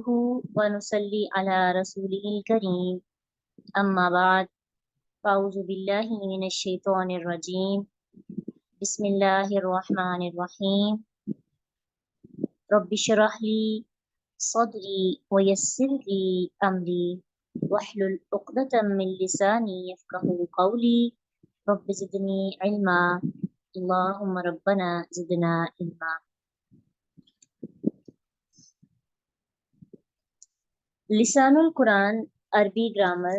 नहमदुहु व नुसल्ली अला रसूलिहिल करीम अम्मा बाद फ़अऊज़ु बिल्लाहि मिनश शैतानिर रजीम बिस्मिल्लाहिर रहमानिर रहीम रब्बि इश्रह ली सदरी व यस्सिर ली अमरी वहलुल उक़दतम मिन लिसानी यफ़क़हू क़ौली रब्बि ज़िदनी इल्मा अल्लाहुम्मा रब्बना ज़िदना इल्मा। लिसानुल कुरान अरबी ग्रामर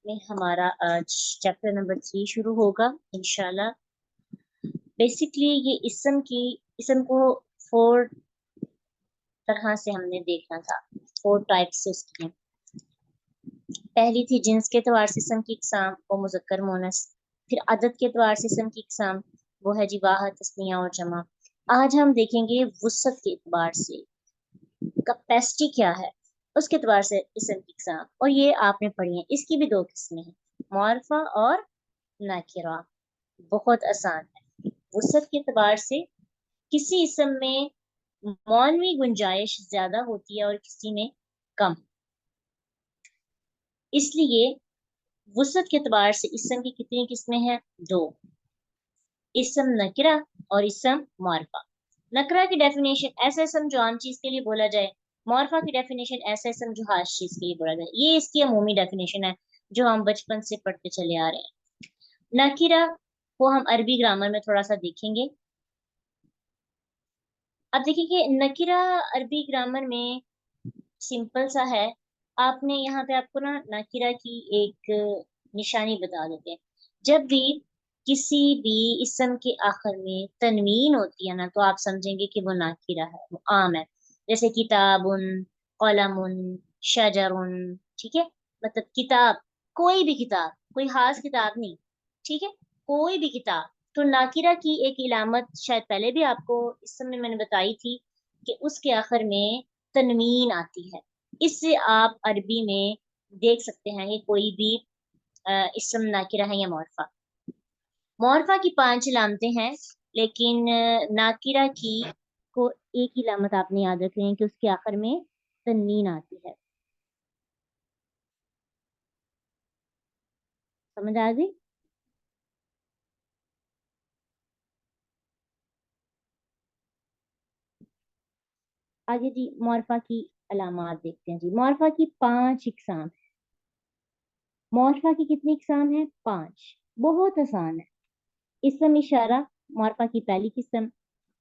में हमारा आज चैप्टर नंबर 3 शुरू होगा इंशाल्लाह। बेसिकली ये इसम को 4 तरह से हमने देखना था, 4 टाइप्स उसकी। पहली थी जिन्स के एतबार से इसम की इकसाम और मुज़क्कर मुअन्नस, फिर अदद के एतबार से इसम की इकसाम, वो है जी वाहिद, तस्निया और जमा। आज हम देखेंगे वुसअत के एतबार से, कैपेसिटी क्या है, उसके एतबार से इसम की इकसाम। और ये आपने पढ़ी है, इसकी भी 2 किस्में हैं, मुअर्रफा और नाकिरा। बहुत आसान है। वुसअत के एतबार से किसी इसम में मौनवी गुंजाइश ज्यादा होती है और किसी में कम, इसलिए वुसअत के एतबार से इसम की कितनी किस्में हैं? 2, इसम नकिरा और इसम मुअर्रफा। नकरा की डेफिनेशन ऐसा इसम जो आम चीज के लिए बोला जाए, मुअर्रफा की डेफिनेशन ऐसा इसम जो खास चीज के लिए बोला जाए। ये इसकी अमूमी डेफिनेशन है जो हम बचपन से पढ़ते चले आ रहे हैं। नकिरा को हम अरबी ग्रामर में थोड़ा सा देखेंगे। अब देखिए कि नकिरा अरबी ग्रामर में सिंपल सा है। आपने यहाँ पे आपको ना नकिरा की एक निशानी बता देते हैं। जब भी किसी भी इसम के आखिर में तनवीन होती है ना, तो आप समझेंगे कि वो नाकिरा है, वो आम है। जैसे किताबुन, कलमुन, शजरुन, ठीक है। मतलब किताब, कोई भी किताब, कोई खास किताब नहीं, ठीक है, कोई भी किताब। तो नाकिरा की एक इलामत शायद पहले भी आपको इस समय मैंने बताई थी कि उसके आखिर में तनवीन आती है। इससे आप अरबी में देख सकते हैं कि कोई भी इसम नाकिरा है या मुअर्रफा। मुअर्रफा की 5 इलामतें हैं, लेकिन नाकिरा की को एक ही इलामत आपने याद रखनी है कि उसके आखिर में तनवीन आती है। समझ आ गई? आगे जी मुअर्रफा की अलामात देखते हैं जी। मुअर्रफा की 5 इकसाम। मुअर्रफा की कितनी इकसाम है? 5। बहुत आसान है। इसम इशारा मुअर्रफा की पहली किस्म,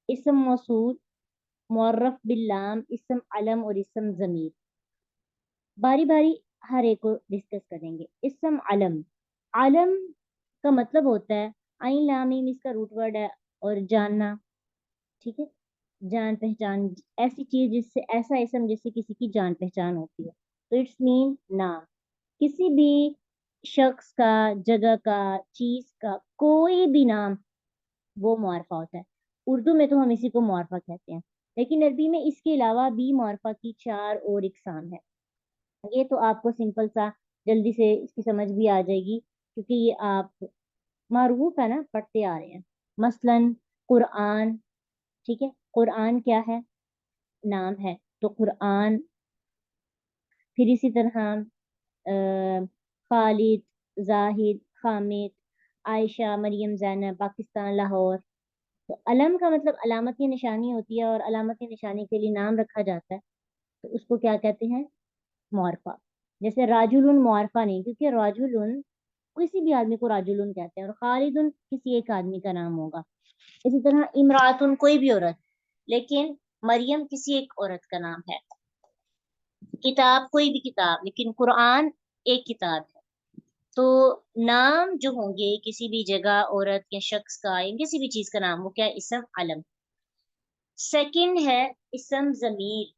इसम मौसूल, मुअर्रफ बिल्लाम, इसम अलम और इसम ज़मीर। बारी बारी हर एक को डिस्कस करेंगे। इसम अलम, अलम का मतलब होता है, आइन लाम मीम इसका रूट वर्ड है, और जानना, ठीक है, जान पहचान, ऐसी चीज जिससे, ऐसा इसम जिससे किसी की जान पहचान होती है, तो इट्स मीन नाम। किसी भी शख्स का, जगह का, चीज का कोई भी नाम, वो मुआरफा होता है। उर्दू में तो हम इसी को मुआरफा कहते हैं, लेकिन अरबी में इसके अलावा भी मुआरफा की 4 और इकसाम है। ये तो आपको सिंपल सा जल्दी से इसकी समझ भी आ जाएगी, क्योंकि ये आप मारूफ है ना, पढ़ते आ रहे हैं। मसलन कुरान, ठीक है, कुरान क्या है? नाम है, तो कुरान। फिर इसी तरह खालिद, जाहिद, हामिद, आयशा, मरियम, जैनब, पाकिस्तान, लाहौर। तो अलम का मतलब अलामत की निशानी होती है, और अलामत की निशानी के लिए नाम रखा जाता है, तो उसको क्या कहते हैं? मुआरफा। जैसे राजुलुन मुआरफा नहीं, क्योंकि राजुलुन किसी भी आदमी को राजुलुन कहते हैं, और खालिदुन किसी एक आदमी का नाम होगा। इसी तरह इमरातुन कोई भी औरत, लेकिन मरियम किसी एक औरत का नाम है। किताब कोई भी किताब, लेकिन कुरान एक किताब है। तो नाम जो होंगे किसी भी जगह, औरत या शख्स का या किसी भी चीज का नाम, वो क्या है? इसम अलम। सेकंड है इसम जमीर।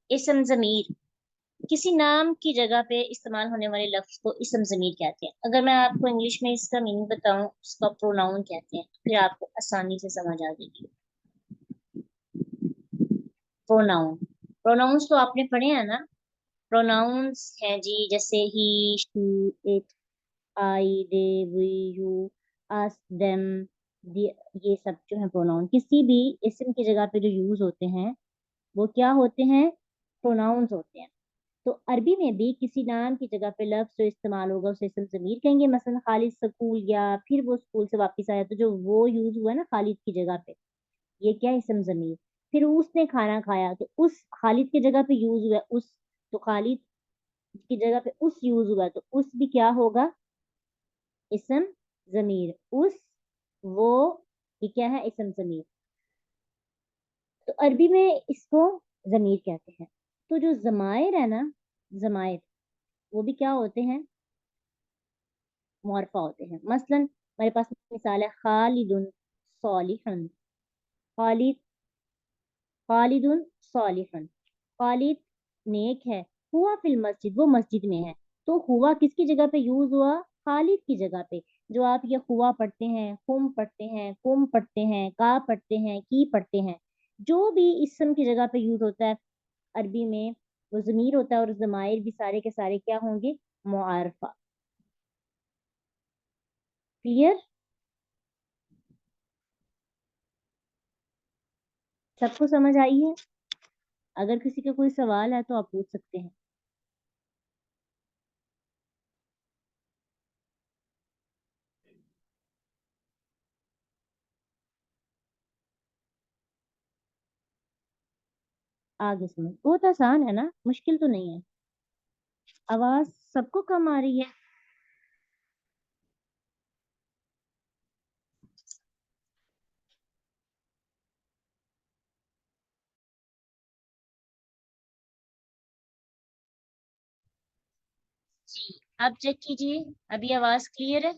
इसम ज़मीर, किसी नाम की जगह पे इस्तेमाल होने वाले लफ्ज को इसम ज़मीर कहते हैं। अगर मैं आपको इंग्लिश में इसका मीनिंग बताऊं, उसका प्रोनाउन कहते हैं, फिर आपको आसानी से समझ आ जाएगी। प्रोनाउन, प्रोनाउंस तो आपने पढ़े हैं ना। प्रोनाउंस हैं जी, जैसे he, she, it, I, they, we, you, us, them, ये सब जो है प्रोनाउन, किसी भी इसम की जगह पे जो यूज होते हैं वो क्या होते हैं, प्रोनाउंस होते हैं। तो अरबी में भी किसी नाम की जगह पे लफ्ज जो इस्तेमाल होगा उसे इसम ज़मीर कहेंगे। मसलन खालिद स्कूल गया, फिर वो स्कूल से वापस आया, तो जो वो यूज हुआ ना खालिद की जगह पे, ये क्या है, इसम ज़मीर। फिर उसने खाना खाया, तो उस खालिद की जगह पे यूज हुआ है उस, तो खालिद की जगह पे उस यूज हुआ है, तो उस भी क्या होगा, इसम ज़मीर। उस, वो, ये क्या है, इसम ज़मीर। तो अरबी में इसको ज़मीर कहते हैं। तो जो ज़मायर है ना, ज़मायर, वो भी क्या होते हैं, मुअर्रफा होते हैं। मसलन हमारे पास मिसाल है, खालिदुन सालिहन, खालिद, खालिदुन सालिहन, खालिद नेक है, हुआ फिल मस्जिद, वो मस्जिद में है। तो हुआ किसकी जगह पे यूज हुआ, खालिद की जगह पे। जो आप ये हुआ पढ़ते हैं, हुम पढ़ते हैं, कुम पढ़ते हैं, का पढ़ते हैं, की पढ़ते हैं, जो भी इसम की जगह पे यूज होता है अरबी में, वो ज़मीर होता है। और ज़माइर भी सारे के सारे क्या होंगे, मुआरफा। क्लियर, सबको समझ आई है? अगर किसी का कोई सवाल है तो आप पूछ सकते हैं। आगे समझ, बहुत आसान है ना, मुश्किल तो नहीं है। आवाज सबको कम आ रही है? जी, अब चेक कीजिए, अभी आवाज क्लियर है?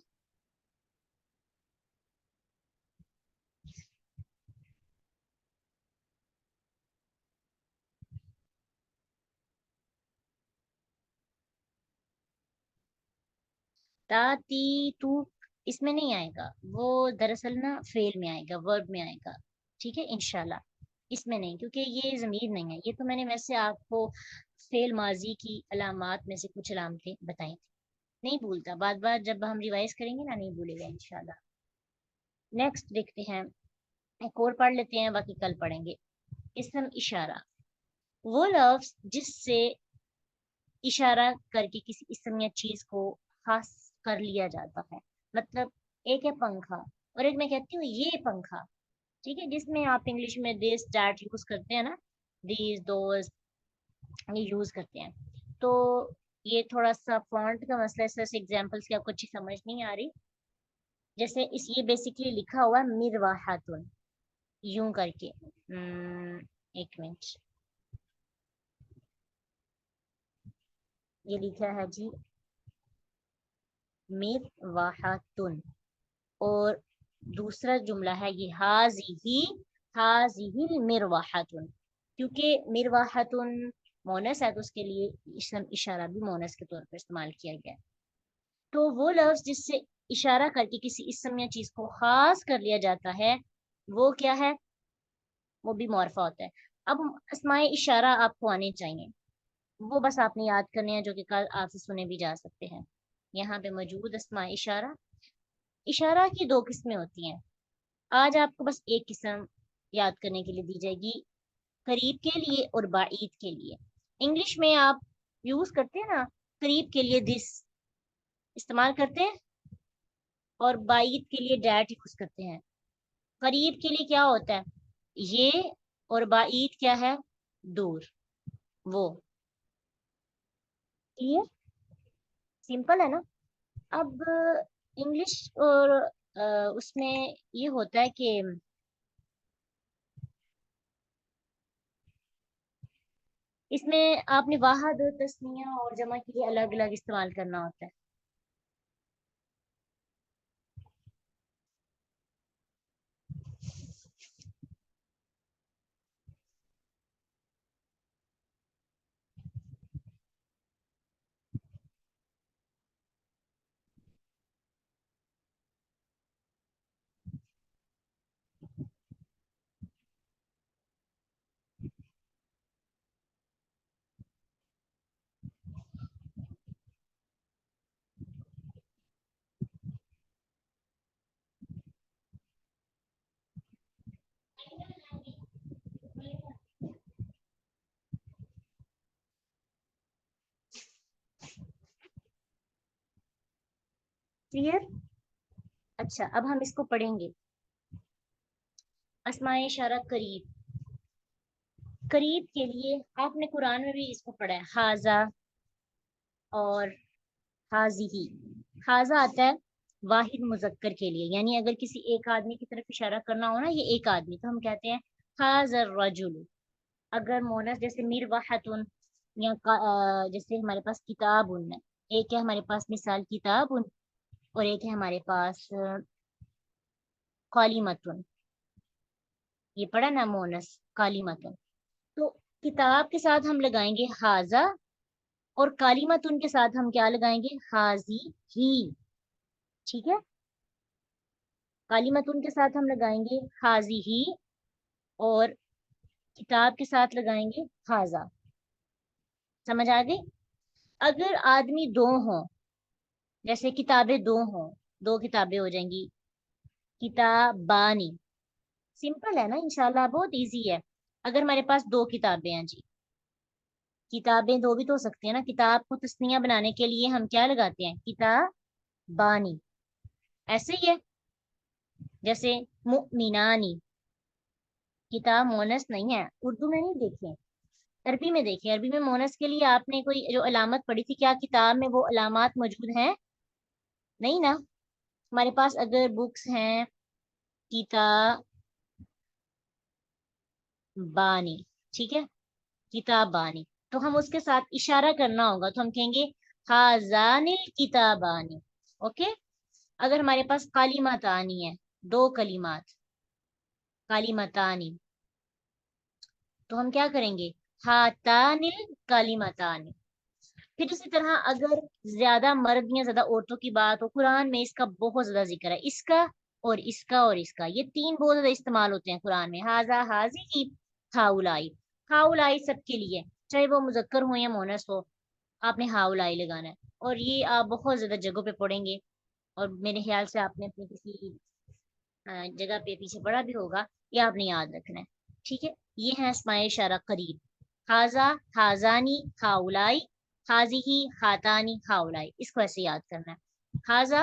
ताती तू इसमें नहीं आएगा, वो दरअसल ना फेल में आएगा, वर्ब में आएगा। ठीक है, इंशाल्लाह। इसमें नहीं, क्योंकि ये जमीर नहीं है। ये तो मैंने वैसे आपको फेल माजी की अलामात में से कुछ अलामतें बताई थी। नहीं भूलता, बार बार जब हम रिवाइज करेंगे ना, नहीं भूलेगा इंशाल्लाह। नेक्स्ट देखते हैं, एक और पढ़ लेते हैं, बाकी कल पढ़ेंगे। इसम इशारा, वो लफ्ज जिससे इशारा करके किसी इसम या चीज को खास कर लिया जाता है। मतलब एक है पंखा, और एक मैं कहती हूँ ये पंखा। ठीक है, जिसमें आप इंग्लिश में दिस दैट यूज करते हैं ना, दीज दोज, ये यूज करते हैं। तो ये थोड़ा सा फॉन्ट का मसला है, इस एग्जांपल्स की आपको अच्छी समझ नहीं आ रही। जैसे इस, ये बेसिकली लिखा हुआ है मिरवाहातुन, यूं करके। एक मिनट, ये लिखा है जी मिरवाहातुन। और दूसरा जुमला है ये हाजिही, हाजिही मिरवाहतुन। क्योंकि मिरवाहतुन मोनस है, तो उसके लिए इसम इशारा भी मोनस के तौर पर इस्तेमाल किया गया है। तो वो लफ्ज जिससे इशारा करके किसी इसम या चीज को खास कर लिया जाता है, वो क्या है, वो भी मॉर्फा होता है। अब अस्माए इशारा आपको आने चाहिए, वो बस आपने याद करने हैं, जो कि कल आपसे सुने भी जा सकते हैं। यहाँ पे मौजूद अस्माए इशारा, इशारा की दो किस्में होती हैं। आज आपको बस एक किस्म याद करने के लिए दी जाएगी, करीब के लिए और बाईद के लिए। इंग्लिश में आप यूज करते हैं ना, करीब के लिए दिस इस्तेमाल करते हैं, और बाईद के लिए डैट यूज करते हैं। करीब के लिए क्या होता है, ये, और बाईद क्या है, दूर, वो। क्लियर, सिंपल है ना। अब इंग्लिश और उसमें ये होता है कि इसमें आपने वाहद, तस्निया और जमा के लिए अलग अलग इस्तेमाल करना होता है। क्लियर। अच्छा, अब हम इसको पढ़ेंगे। अस्माए इशारा करीब, करीब के लिए आपने कुरान में भी इसको पढ़ा है, हाजा और हाजिही। हाजा आता है वाहिद मुजक्कर के लिए, यानी अगर किसी एक आदमी की तरफ इशारा करना हो ना, ये एक आदमी, तो हम कहते हैं हाजर रजुल। अगर मोनस जैसे मिरवाहतुन या जैसे हमारे पास किताबुन है, एक है हमारे पास मिसाल किताबुन और एक है हमारे पास कालिमतुन। ये पढ़ा ना मोनस कालिमतुन। तो किताब के साथ हम लगाएंगे हाजा और कालिमतुन के साथ हम क्या लगाएंगे, हाजी ही। ठीक है, कालिमतुन के साथ हम लगाएंगे हाजी ही और किताब के साथ लगाएंगे हाजा। समझ आ गई। अगर आदमी दो हों, जैसे किताबें दो हों, दो किताबें हो जाएंगी किताबानी। सिंपल है ना, इंशाल्लाह बहुत इजी है। अगर हमारे पास दो किताबें हैं जी, किताबें दो भी तो हो सकती है ना, किताब को तस्निया बनाने के लिए हम क्या लगाते हैं, किताबानी। ऐसे ही है जैसे मुमिनानी, किताब मोनस नहीं है, उर्दू में नहीं देखे, अरबी में देखे। अरबी में मोनस के लिए आपने कोई जो अलामत पढ़ी थी, क्या किताब में वो अलामत मौजूद हैं? नहीं ना। हमारे पास अगर बुक्स हैं किताबानी, ठीक है, किताबानी, तो हम उसके साथ इशारा करना होगा, तो हम कहेंगे हाजानिल किताबानी। ओके। अगर हमारे पास कालिमतानी है, दो कलिमात, कालिमतानी, तो हम क्या करेंगे, हातानिल कालिमतानी। फिर इसी तरह अगर ज्यादा मर्द या ज्यादा औरतों की बात हो, कुरान में इसका बहुत ज्यादा जिक्र है, इसका और इसका और इसका, ये तीन बहुत ज्यादा इस्तेमाल होते हैं कुरान में। हाजा हाजी हाउलाई। हाउलाई सबके लिए, चाहे वो मुजक्कर हो या मोनस हो, आपने हाउलाई लगाना है। और ये आप बहुत ज्यादा जगहों पे पढ़ेंगे, और मेरे ख्याल से आपने अपनी किसी जगह पे पीछे पढ़ा भी होगा, ये आपने याद रखना है। ठीक है, ये है अस्माए इशारा करीब। हाजा हाजानी हाउलाई, हाजिही हातानी हाउलाई, इसको ऐसे याद करना है। हाजा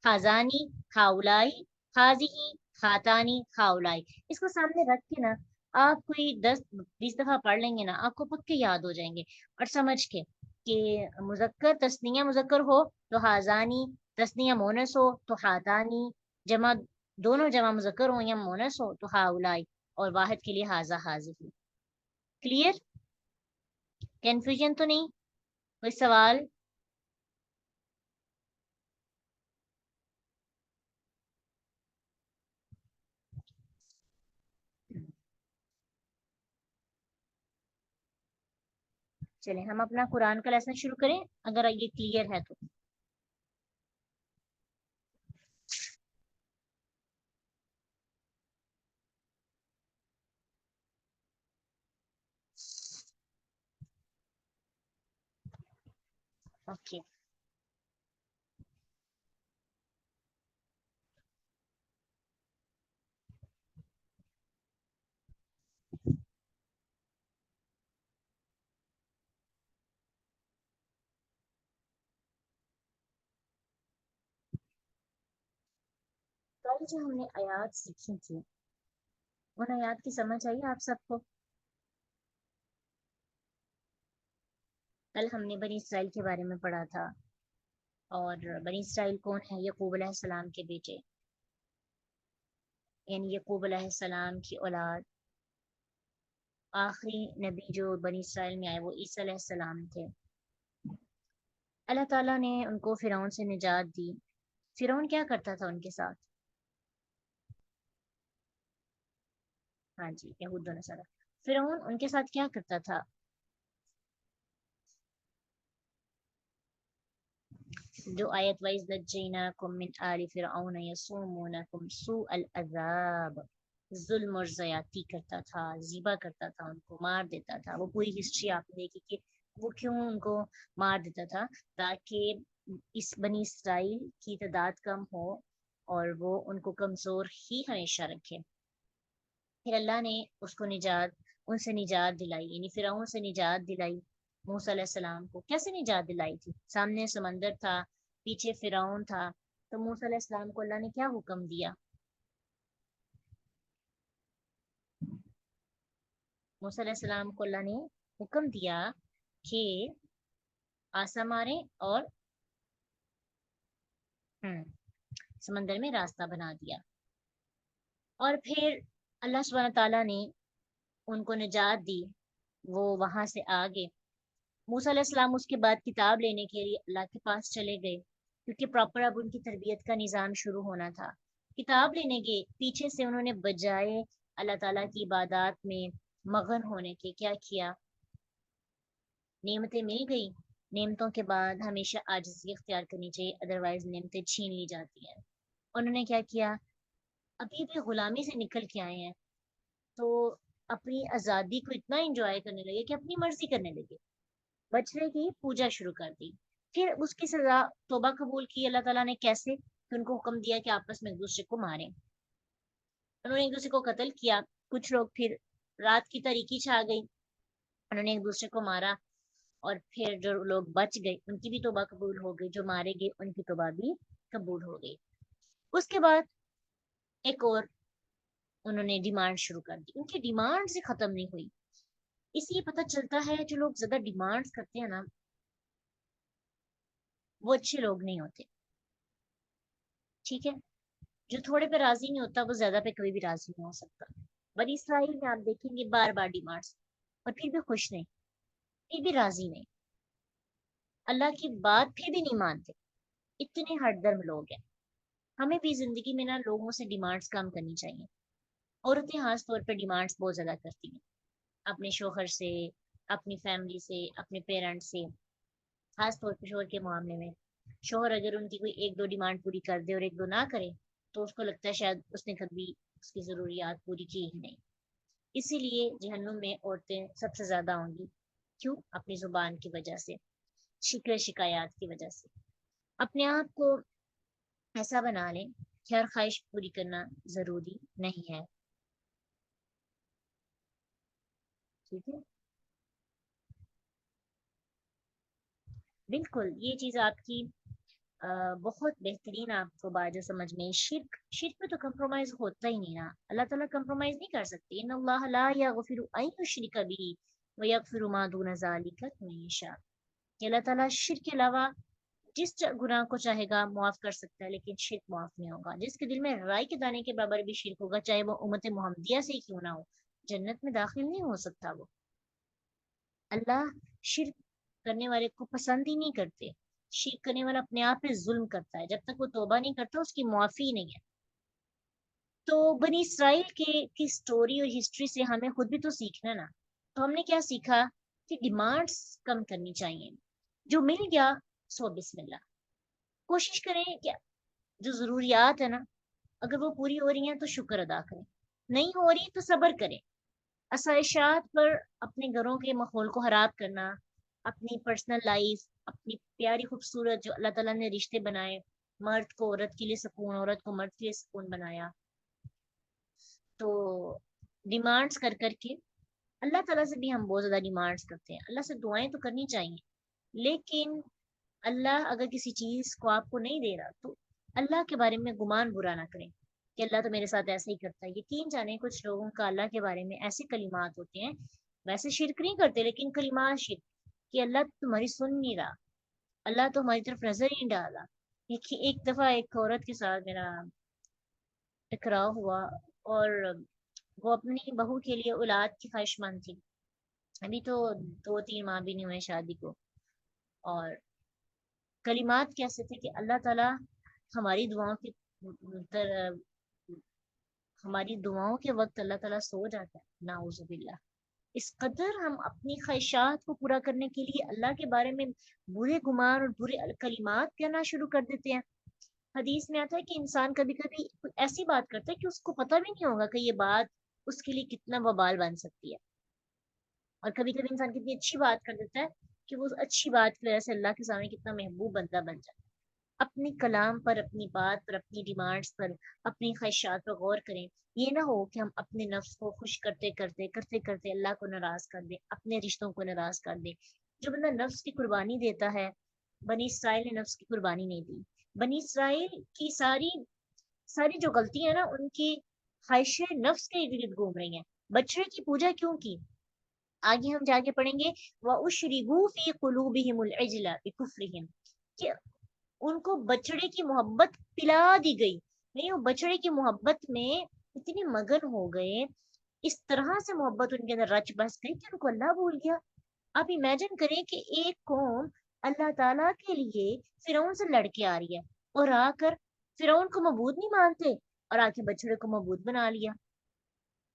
हाजानी हाउलाई, हाजिही हातानी हाउलाई। इसको सामने रख के ना, आप कोई 10-20 दफा पढ़ लेंगे ना, आपको पक्के याद हो जाएंगे। और समझ के कि मुजक्कर तस्निया मुजक्कर हो तो हाजानी, तस्निया मोनस हो तो हातानी, जमा दोनों जमा मुजक्कर हो या मोनस हो तो हाउलाई, और वाहिद के लिए हाजा हाजिही। क्लियर। कंफ्यूजन तो नहीं, कोई सवाल? चले हम अपना कुरान का लेसन शुरू करें, अगर ये क्लियर है तो। ओके। कल जो हमने आयात सीखी थी, उन आयात की समझ आई आप सबको? कल हमने बनी इसराइल के बारे में पढ़ा था, और बनी इसराइल कौन है, यकूब अलैहिस्सलाम के बेटे, यानी यकूब अलैहिस्सलाम की औलाद। आखिरी नबी जो बनी इसराइल में आए वो ईसा अलैहिस्सलाम थे। अल्लाह ताला ने उनको फिरौन से निजात दी। फिरौन क्या करता था उनके साथ? हाँ जी, यहूद और नसारा। फिरौन उनके साथ क्या करता था? जो आयत वाइज नज्जैनाकुम मिन आलि फिरऔन यसूमुनकुम सूअल अज़ाब, जुल्म और ज्यादती करता था, ज़िबा करता था, उनको मार देता था। वो पूरी हिस्ट्री आपने देखी कि वो क्यों उनको मार देता था, ताकि इस बनी इसराइल की तादाद कम हो और वो उनको कमजोर ही हमेशा रखे। फिर अल्लाह ने उसको निजात, उनसे निजात दिलाई, यानी फिरौन से निजात दिलाई मूसा अलैहिस्सलाम को। कैसे निजात दिलाई थी? सामने समंदर था, पीछे फिरौन था, تو موسیٰ علیہ السلام کو اللہ نے کیا حکم دیا؟ موسیٰ علیہ السلام کو اللہ نے حکم دیا کہ آسا ماریں اور سمندر میں راستہ بنا دیا، اور پھر اللہ سبحانہ تعالیٰ نے ان کو نجات دی، وہ وہاں سے آگے۔ موسیٰ علیہ السلام اس کے بعد کتاب لینے کے لیے اللہ کے پاس چلے گئے، کیونکہ پراپر اب ان کی تربیت کا نظام شروع ہونا تھا۔ کتاب لینے گئے، پیچھے سے انہوں نے بجائے اللہ تعالیٰ کی عبادات میں مگن ہونے کے کیا کیا؟ نعمتیں مل گئی، نعمتوں کے بعد ہمیشہ عاجزی اختیار کرنی چاہیے، ادروائز نعمتیں چھین لی جاتی ہیں۔ انہوں نے کیا کیا؟ ابھی بھی غلامی سے نکل کے آئے ہیں تو اپنی آزادی کو اتنا انجوائے کرنے لگے کہ اپنی مرضی کرنے لگے، بچڑے کی پوجا شروع کر دی۔ پھر اس کی سزا توبہ قبول کی اللہ تعالیٰ نے، کیسے کہ ان کو حکم دیا کہ آپس میں ایک دوسرے کو ماریں۔ انہوں نے ایک دوسرے کو قتل کیا، کچھ لوگ، پھر رات کی تاریکی چھا گئی، انہوں نے ایک دوسرے کو مارا، اور پھر جو لوگ بچ گئے ان کی بھی توبہ قبول ہو گئی، جو مارے گئے ان کی توبہ بھی قبول ہو گئی۔ اس کے بعد ایک اور انہوں نے ڈیمانڈ شروع کر دی، ان کی ڈیمانڈ سے ختم نہیں ہوئی۔ اس لیے پتہ چلتا ہے جو لوگ زیادہ ڈیمانڈز کرتے ہیں نا، وہ اچھے لوگ نہیں ہوتے، ٹھیک ہے؟ جو تھوڑے پہ راضی نہیں ہوتا وہ زیادہ پہ کبھی بھی راضی نہیں ہو سکتا۔ بنی اسرائیل میں آپ دیکھیں گے بار بار ڈیمانڈز، اور پھر بھی خوش نہیں، پھر بھی راضی نہیں، اللہ کی بات پھر بھی نہیں مانتے، اتنے ہٹ درم لوگ ہیں۔ ہمیں بھی زندگی میں نا لوگوں سے ڈیمانڈز کم کرنی چاہیے۔ عورتیں خاص طور پہ ڈیمانڈز بہت زیادہ کرتی ہیں، اپنے شوہر سے، اپنی فیملی سے، اپنے پیرنٹس سے، خاص طور پہ شوہر کے معاملے میں۔ شوہر اگر ان کی کوئی ایک دو ڈیمانڈ پوری کر دے اور ایک دو نہ کرے تو اس کو لگتا ہے شاید اس نے کبھی اس کی ضروریات پوری کی ہی نہیں۔ اسی لیے جہنم میں عورتیں سب سے زیادہ ہوں گی، کیوں؟ اپنی زبان کی وجہ سے، شکر شکایات کی وجہ سے۔ اپنے آپ کو ایسا بنا لیں کہ ہر خواہش پوری کرنا ضروری نہیں ہے، ٹھیک ہے؟ بالکل، یہ چیز آپ کی بہت بہترین آپ کو بات جو سمجھ میں، شرک پہ تو کمپرومائز ہوتا ہی نہیں نا، اللہ تعالیٰ کمپرومائز نہیں کر سکتے۔ ان اللہ لا یغفر ان یشرک به ویغفر ما دون ذلک لمن یشاء، کہ اللہ تعالیٰ شرک کے علاوہ جس گناہ کو چاہے گا معاف کر سکتا ہے، لیکن شرک معاف نہیں ہوگا۔ جس کے دل میں رائی کے دانے کے برابر بھی شرک ہوگا، چاہے وہ امت محمدیہ سے ہی کیوں نہ ہو، جنت میں داخل نہیں ہو سکتا وہ۔ اللہ شرک کرنے والے کو پسند ہی نہیں کرتے، شرک کرنے والا اپنے آپ پہ ظلم کرتا ہے، جب تک وہ توبہ نہیں کرتا اس کی معافی نہیں ہے۔ تو بنی اسرائیل کی سٹوری اور ہسٹری سے ہمیں خود بھی تو سیکھنا نا۔ تو ہم نے کیا سیکھا کہ ڈیمانڈس کم کرنی چاہیے، جو مل گیا سو بسم اللہ، کوشش کریں کہ جو ضروریات ہے نا اگر وہ پوری ہو رہی ہیں تو شکر ادا کریں، نہیں ہو رہی تو صبر کریں۔ آسائشات پر اپنے گھروں کے ماحول کو خراب کرنا، اپنی پرسنل لائف، اپنی پیاری خوبصورت جو اللہ تعالیٰ نے رشتے بنائے، مرد کو عورت کے لیے سکون، عورت کو مرد کے لیے سکون بنایا، تو ڈیمانڈس کر کر کے اللہ تعالیٰ سے بھی ہم بہت زیادہ ڈیمانڈس کرتے ہیں۔ اللہ سے دعائیں تو کرنی چاہیے، لیکن اللہ اگر کسی چیز کو آپ کو نہیں دے رہا تو اللہ کے بارے میں گمان برا نہ کریں کہ اللہ تو میرے ساتھ ایسے ہی کرتا ہے۔ یقین جانیں کچھ لوگوں کا اللہ کے بارے میں ایسے کلمات ہوتے ہیں، ویسے شرک نہیں کرتے لیکن کلمات شرک، کہ اللہ تمہاری سن نہیں رہا، اللہ تو ہماری طرف نظر ہی نہیں ڈالا۔ ایک دفعہ ایک عورت کے ساتھ میرا ٹکراؤ ہوا، اور وہ اپنی بہو کے لیے اولاد کی خواہش مند تھی، ابھی تو 2-3 ماہ بھی نہیں ہوئے شادی کو، اور کلمات کیسے تھے کہ اللہ تعالیٰ ہماری دعاؤں کی ہماری دعاؤں کے وقت اللہ تعالیٰ سو جاتا ہے، نعوذ باللہ۔ اس قدر ہم اپنی خواہشات کو پورا کرنے کے لیے اللہ کے بارے میں برے گمان اور برے کلمات کہنا شروع کر دیتے ہیں۔ حدیث میں آتا ہے کہ انسان کبھی کبھی ایسی بات کرتا ہے کہ اس کو پتہ بھی نہیں ہوگا کہ یہ بات اس کے لیے کتنا وبال بن سکتی ہے، اور کبھی کبھی انسان کتنی اچھی بات کر دیتا ہے کہ وہ اچھی بات کی وجہ سے اللہ کے سامنے کتنا محبوب بندہ بن جاتا ہے۔ اپنی کلام پر، اپنی بات پر، اپنی ڈیمانڈز پر، اپنی خواہشات پر غور کریں۔ یہ نہ ہو کہ ہم اپنے نفس کو خوش کرتے کرتے کرتے کرتے اللہ کو ناراض کر دیں، اپنے رشتوں کو ناراض کر دیں۔ جو بندہ نفس کی قربانی دیتا ہے، بنی اسرائیل نے نفس کی قربانی نہیں دی، بنی اسرائیل کی ساری جو غلطیاں ہیں نا ان کی خواہش نفس کے ارد گرد گھوم رہی ہیں. بچڑے کی پوجا کیوں کی؟ آگے ہم جا کے پڑھیں گے وَأُشْرِبُوا فِي قُلُوبِهِمُ الْعِجْلَ بِكُفْرِهِمْ کہ ان کو بچڑے کی محبت پلا دی گئی. نہیں، وہ بچڑے کی محبت میں اتنے مگن ہو گئے، اس طرح سے محبت ان کے اندر رچ بس گئی کہ ان کو اللہ بھول گیا. آپ امیجن کریں کہ ایک قوم اللہ تعالیٰ کے لیے فرعون سے لڑ کے آ رہی ہے اور آ کر فرعون کو معبود نہیں مانتے اور آ کے بچڑے کو معبود بنا لیا.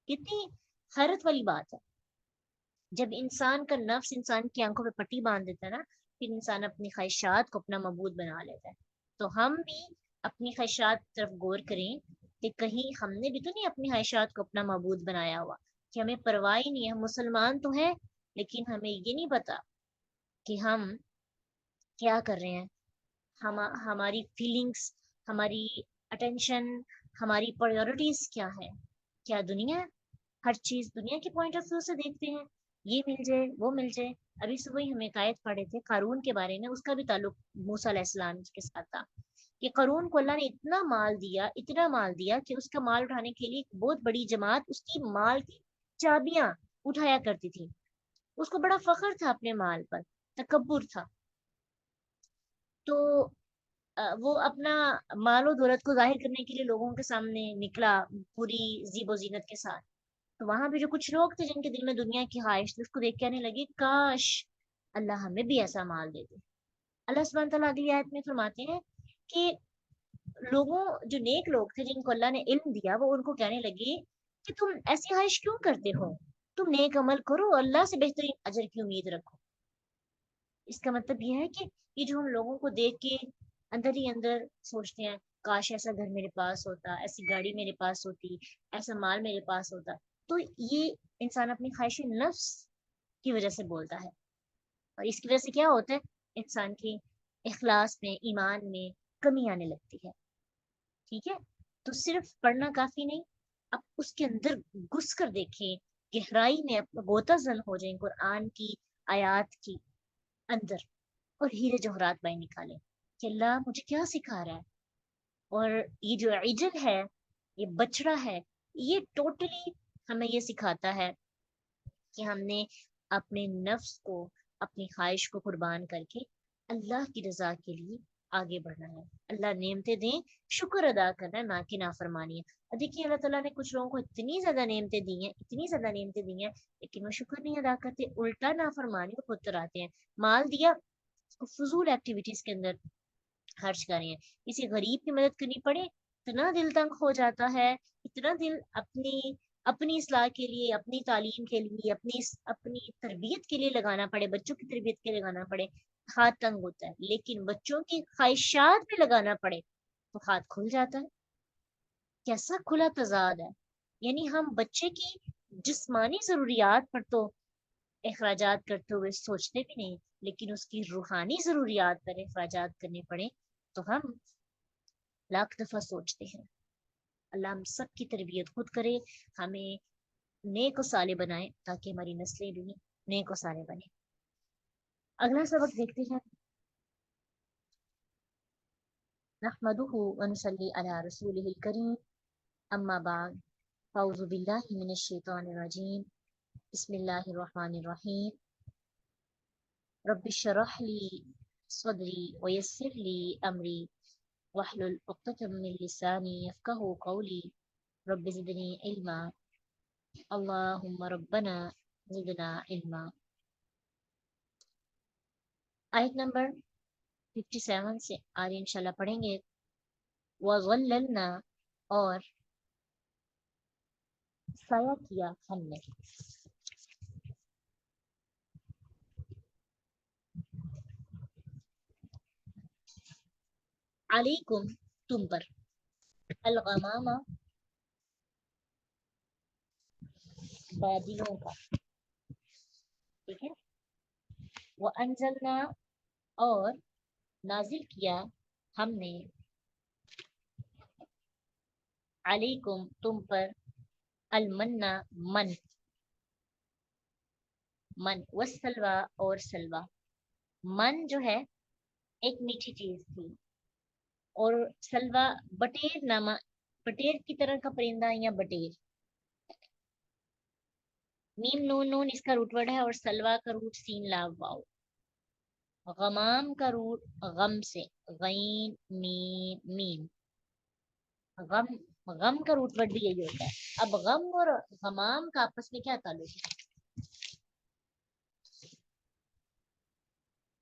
کتنی حیرت والی بات ہے. جب انسان کا نفس انسان کی آنکھوں پہ پٹی باندھ دیتا ہے نا، پھر انسان اپنی خواہشات کو اپنا معبود بنا لیتا ہے. تو ہم بھی اپنی خواہشات طرف غور کریں کہ کہیں ہم نے بھی تو نہیں اپنی خواہشات کو اپنا معبود بنایا ہوا، کہ ہمیں پرواہ ہی نہیں ہے. ہم مسلمان تو ہیں لیکن ہمیں یہ نہیں پتا کہ ہم کیا کر رہے ہیں. ہماری فیلنگس، ہماری اٹینشن، ہماری پرائیورٹیز کیا ہے. کیا دنیا، ہر چیز دنیا کے پوائنٹ آف ویو سے دیکھتے ہیں، یہ مل جائے وہ مل جائے. ابھی صبح ہی ہم ایک آیت پڑھے تھے قارون کے بارے میں، اس کا بھی تعلق موسیٰ علیہ السلام کے ساتھ تھا کہ قارون کو اللہ نے اتنا مال دیا، اتنا مال دیا کہ اس کا مال اٹھانے کے لیے ایک بہت بڑی جماعت اس کی مال کی چابیاں اٹھایا کرتی تھی. اس کو بڑا فخر تھا اپنے مال پر، تکبر تھا. تو وہ اپنا مال و دولت کو ظاہر کرنے کے لیے لوگوں کے سامنے نکلا پوری زیب و زینت کے ساتھ. تو وہاں پہ جو کچھ لوگ تھے جن کے دل میں دنیا کی خواہش تھی، اس کو دیکھ کے آنے لگے کاش اللہ ہمیں بھی ایسا مال دے دے. اللہ سبحانہ تعالیٰ اگلی آیت میں فرماتے ہیں کہ لوگوں، جو نیک لوگ تھے جن کو اللہ نے علم دیا، وہ ان کو کہنے لگے کہ تم ایسی خواہش کیوں کرتے ہو، تم نیک عمل کرو، اللہ سے بہترین اجر کی امید رکھو. اس کا مطلب یہ ہے کہ یہ جو ہم لوگوں کو دیکھ کے اندر ہی اندر سوچتے ہیں کاش ایسا گھر میرے پاس ہوتا، ایسی گاڑی میرے پاس ہوتی، ایسا مال میرے پاس ہوتا، تو یہ انسان اپنی خواہش نفس کی وجہ سے بولتا ہے. اور اس کی وجہ سے کیا ہوتا ہے؟ انسان کی اخلاص میں، ایمان میں کمی آنے لگتی ہے. ٹھیک ہے، تو صرف پڑھنا کافی نہیں، اب اس کے اندر گھس کر دیکھیں، گہرائی میں غوطہ زن ہو جائیں قرآن کی آیات کی اندر اور ہیرے جوہرات بائی نکالیں کہ اللہ مجھے کیا سکھا رہا ہے. اور یہ جو عجل ہے، یہ بچڑا ہے، یہ ٹوٹلی ہمیں یہ سکھاتا ہے کہ ہم نے اپنے نفس کو، اپنی خواہش کو قربان کر کے اللہ کی رضا کے لیے آگے بڑھنا ہے. اللہ نعمتیں دیں، شکر ادا کرنا ہے، نہ کہ نافرمانی ہے. اور دیکھیے اللہ تعالیٰ نے کچھ لوگوں کو اتنی زیادہ نعمتیں دی ہیں، اتنی زیادہ نعمتیں دی ہیں، لیکن وہ شکر نہیں ادا کرتے، الٹا نافرمانی کو خود کراتے ہیں. مال دیا، فضول ایکٹیویٹیز کے اندر خرچ کریں. کسی غریب کی مدد کرنی پڑے اتنا دل تنگ ہو جاتا ہے، اتنا دل اپنی اصلاح کے لیے، اپنی تعلیم کے لیے، اپنی تربیت کے لیے لگانا پڑے، بچوں کی تربیت کے لیے لگانا پڑے، ہاتھ تنگ ہوتا ہے. لیکن بچوں کی خواہشات پہ لگانا پڑے تو ہاتھ کھل جاتا ہے. کیسا کھلا تضاد ہے. یعنی ہم بچے کی جسمانی ضروریات پر تو اخراجات کرتے ہوئے سوچتے بھی نہیں، لیکن اس کی روحانی ضروریات پر اخراجات کرنے پڑے تو ہم لاکھ دفعہ سوچتے ہیں. اللہ ہم سب کی تربیت خود کرے، ہمیں نیک و صالح بنائے تاکہ ہماری نسلیں بھی نیک و صالح بنے. اگلا سبق دیکھتے ہیں. نحمده ونصلي على رسوله الكريم، اما بعد، اعوذ باللہ من الشیطان الرجیم، بسم اللہ الرحمن الرحیم. رب اشرح لي صدری ويسر لي امری واحلل عقدة من لسانی يفقهوا قولی رب زدنی علما اللہم ربنا زدنا علما. آیت نمبر 57 سے آج انشاءاللہ پڑھیں گے. وَظَلَّلْنَا، اور سایہ کیا ہم نے، علیکم تم پر، الغمامہ بادلوں کا. ٹھیک ہے، وَأَنزَلْنَا، اور نازل کیا ہم نے، علیکم تم پر، المنّا من والسلوى، اور سلوى. من جو ہے ایک میٹھی چیز تھی، اور سلوا بٹیر نامہ، بٹیر کی طرح کا پرندہ یا بٹیر. میم نون نون اس کا روٹ ورڈ ہے، اور سلوا کا روٹ سین لام واؤ. غمام کا روٹ غم سے، غین میم میم. غم، غم کا روٹ ورڈ بھی یہی ہوتا ہے. اب غم اور غمام کا آپس میں کیا تعلق ہے؟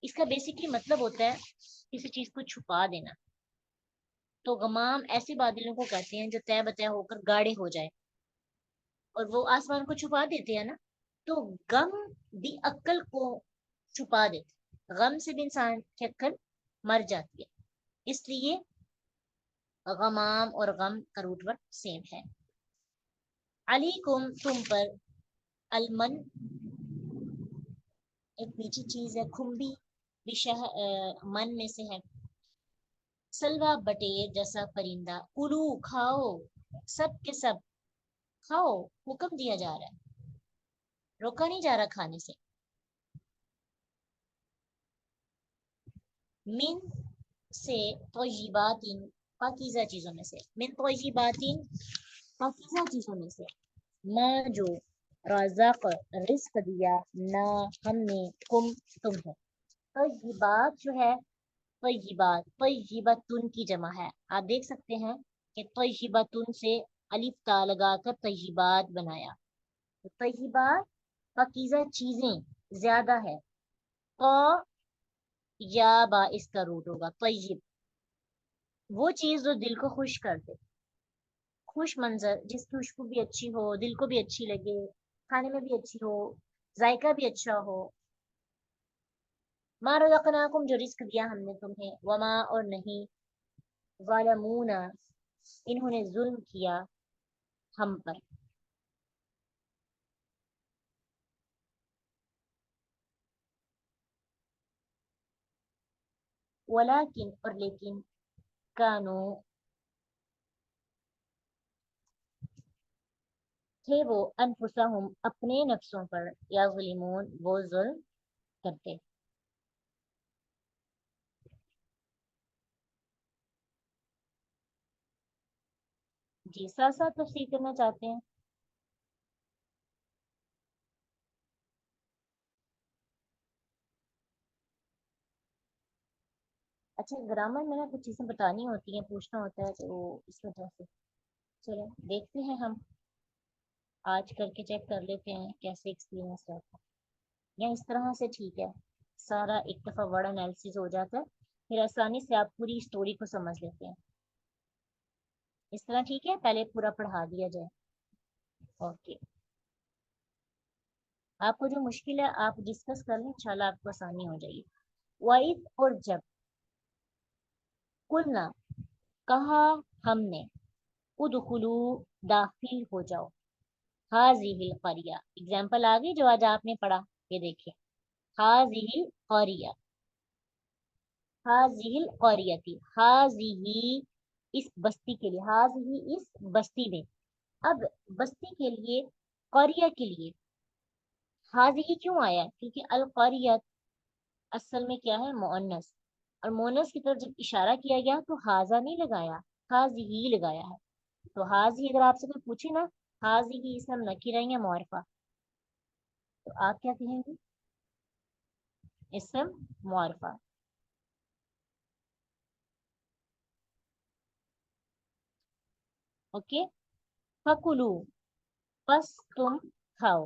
اس کا بیسکلی مطلب ہوتا ہے کسی چیز کو چھپا دینا. تو غمام ایسے بادلوں کو کہتے ہیں جو طے بطے ہو کر گاڑے ہو جائے اور وہ آسمان کو چھپا دیتے ہیں نا. تو غم بھی عقل کو چھپا دیتے، غم سے بھی انسان کی عقل مر جاتی ہے. اس لیے غمام اور غم کا روٹ ورڈ سیم ہے. علیکم تم پر، المن ایک میٹھی چیز ہے، کھمبی من میں سے ہے. سلوا بٹیر جیسا پرندہ، کلو کھاؤ، سب کے سب کھاؤ، حکم دیا جا رہا ہے، روکا نہیں جا رہا کھانے سے. من سے طیبات، پاکیزہ چیزوں میں سے، من طیبات پاکیزہ چیزوں میں سے، ماں جو رزق رزق دیا، نہ ہم نے کم تمہیں. طیبات جو ہے، طیبات طیبتن کی جمع ہے. آپ دیکھ سکتے ہیں کہ طیبتن سے الف تا لگا کر طیبات بنایا. طیبات پاکیزہ چیزیں زیادہ ہے. یا با اس کا روٹ ہوگا طیب، وہ چیز جو دل کو خوش کر دے، خوش منظر، جس کی خوشبو بھی اچھی ہو، دل کو بھی اچھی لگے، کھانے میں بھی اچھی ہو، ذائقہ بھی اچھا ہو. ما رزقناکم جو رزق دیا ہم نے تمہیں، وما اور نہیں، ظالمون انہوں نے ظلم کیا ہم پر. ولیکن اور لیکن، کانو تھے وہ، انفسہم اپنے نفسوں پر، یظلمون وہ ظلم کرتے. جی ساتھ ساتھ تفسیر کرنا چاہتے ہیں. اچھا گرامر میں نا کچھ چیزیں بتانی ہوتی ہیں، پوچھنا ہوتا ہے، تو اس وجہ سے چلو دیکھتے ہیں ہم آج کر کے چیک کر لیتے ہیں کیسے ایکسپیرینس رہتا ہے. یا اس طرح سے ٹھیک ہے، سارا ایک دفعہ ورڈ انالیسس ہو جاتا ہے، پھر آسانی سے آپ پوری اسٹوری کو سمجھ لیتے ہیں. اس طرح ٹھیک ہے، پہلے پورا پڑھا دیا جائے. اوکے، آپ کو جو مشکل ہے آپ ڈسکس کر لیں، انشاءاللہ آپ کو آسانی ہو جائے گی. وَإِذْ اور جب، قُلْنَا کہا ہم نے، ادخلوا داخل ہو جاؤ، هذه القریہ اگزامپل آ گئی جو آج آپ نے پڑھا. یہ دیکھیں، هذه القریہ، هذه القریتی، هذه اس بستی کے لیے، هذه اس بستی میں. اب بستی کے لیے، قریہ کے لیے هذه کیوں آیا؟ کیونکہ القریہ اصل میں کیا ہے؟ مؤنث، اور مؤنث کی طرف جب اشارہ کیا گیا تو هذا نہیں لگایا، هذه لگایا ہے. تو هذه اگر آپ سے کوئی پوچھے نا، هذه اسم نکرہ یا معرفہ، تو آپ کیا کہیں گے؟ اسم معرفہ. اوکے، فکلو پس تم کھاؤ،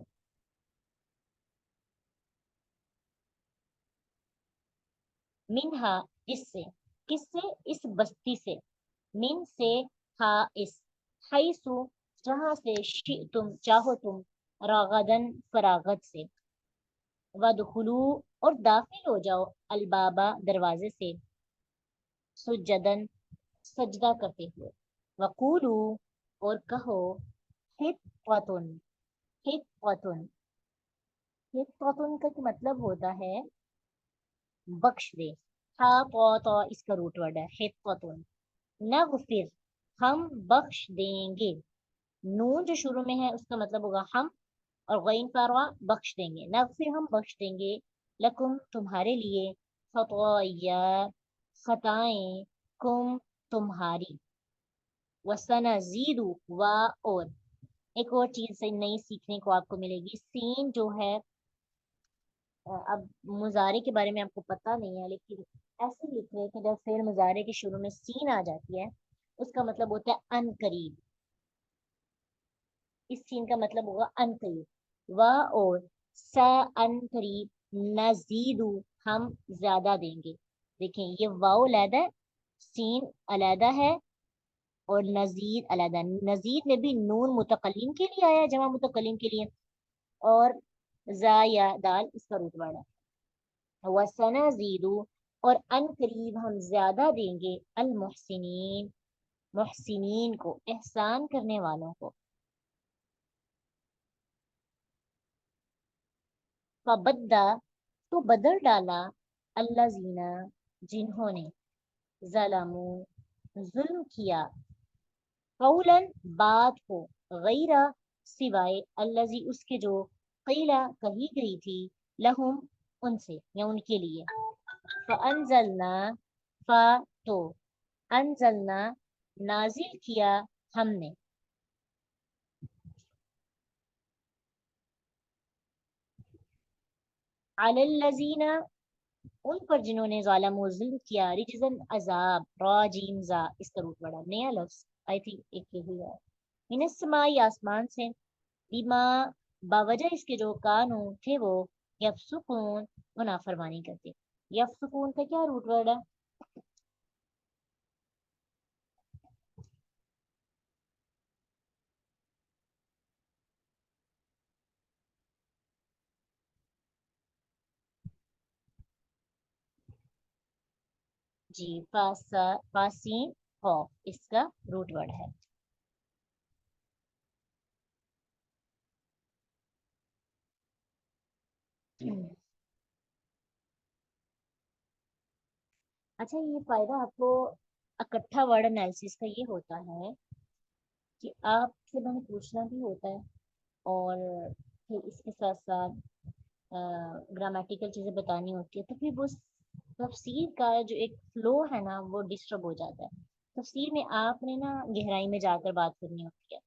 منہا اس سے، کس سے؟ اس بستی سے، من سے، ہا اس، حیثو جہاں سے، تم چاہو تم، راغدن فراغت سے، ودخلو اور داخل ہو جاؤ، البابا دروازے سے، سجدن سجدہ کرتے ہوئے، وقولو اور کہو، حطۃ، حطۃ، حطۃ کا مطلب ہوتا ہے بخش دے. تو اس کا روٹ ورڈ ہے حطۃ. نغفر ہم بخش دیں گے، نون جو شروع میں ہے اس کا مطلب ہوگا ہم، اور غین پاروا بخش دیں گے. نغفر ہم بخش دیں گے، لکم تمہارے لیے، خطایا خطائیں، کم तुम्हारी, वसनज़ीदु वा, और एक और चीज से नई सीखने को आपको मिलेगी। सीन जो है, अब मुजारे के बारे में आपको पता नहीं है, लेकिन ऐसे लिख रहे हैं कि जब फिर मुजारे के शुरू में सीन आ जाती है, उसका मतलब होता है अन करीब। इस सीन का मतलब होगा अन करीब। व, और स, अन करीब, नजीदु, हम ज्यादा देंगे। देखें, ये वाव अलहदा है, सीन अलहदा है, और नजीद अलहदा। नजीद में भी नून मुतकल्लिम के लिए आया, जमा मुतकल्लिम के लिए, और जा या दाल इसका रूट वर्ड है। वसनज़ीदु, और अन करीब हम ज्यादा देंगे, अल मुहसिनीन, मुहसिनीन को, एहसान करने वालों को। फबद्दा, तो बदल डाला, अल्लाजीना, जिन्होंने, ज़लमू, जुल्म किया, कौलन, बात को, गैरा, सिवाय, अल्लाजी, उसके, जो, क़ीला, कही गई थी, लहुम, उनसे या उनके लिए। फ़अंज़लना, फ़ा, तो, अंज़लना, नाजिल किया हमने, अलल्लज़ीना, उन पर जिन्होंने ज़ालमू, जुल्म किया, रिजन, अजाब, राजीम, जा इसका रूट वर्ड है। नया लफ्ज आई थिंक एक यही है। मिनस्समाई, आसमान से, बिमा, बावजह इसके, जो कानू थे वो, यफसुकून, वो नाफरमानी करते। यफसुकून का क्या रूट वर्ड है? जी, फासा, फासीन, खौफ इसका रूट वर्ड है। अच्छा, ये फायदा आपको इकट्ठा वर्ड एनालिसिस का ये होता है कि आपसे मैंने पूछना भी होता है, और फिर इसके साथ साथ ग्रामेटिकल चीज़ें बतानी होती है, तो फिर वो तफसीर का जो एक फ्लो है ना, वो डिस्टर्ब हो जाता है। तफसीर में आपने ना गहराई में जाकर बात करनी होती है।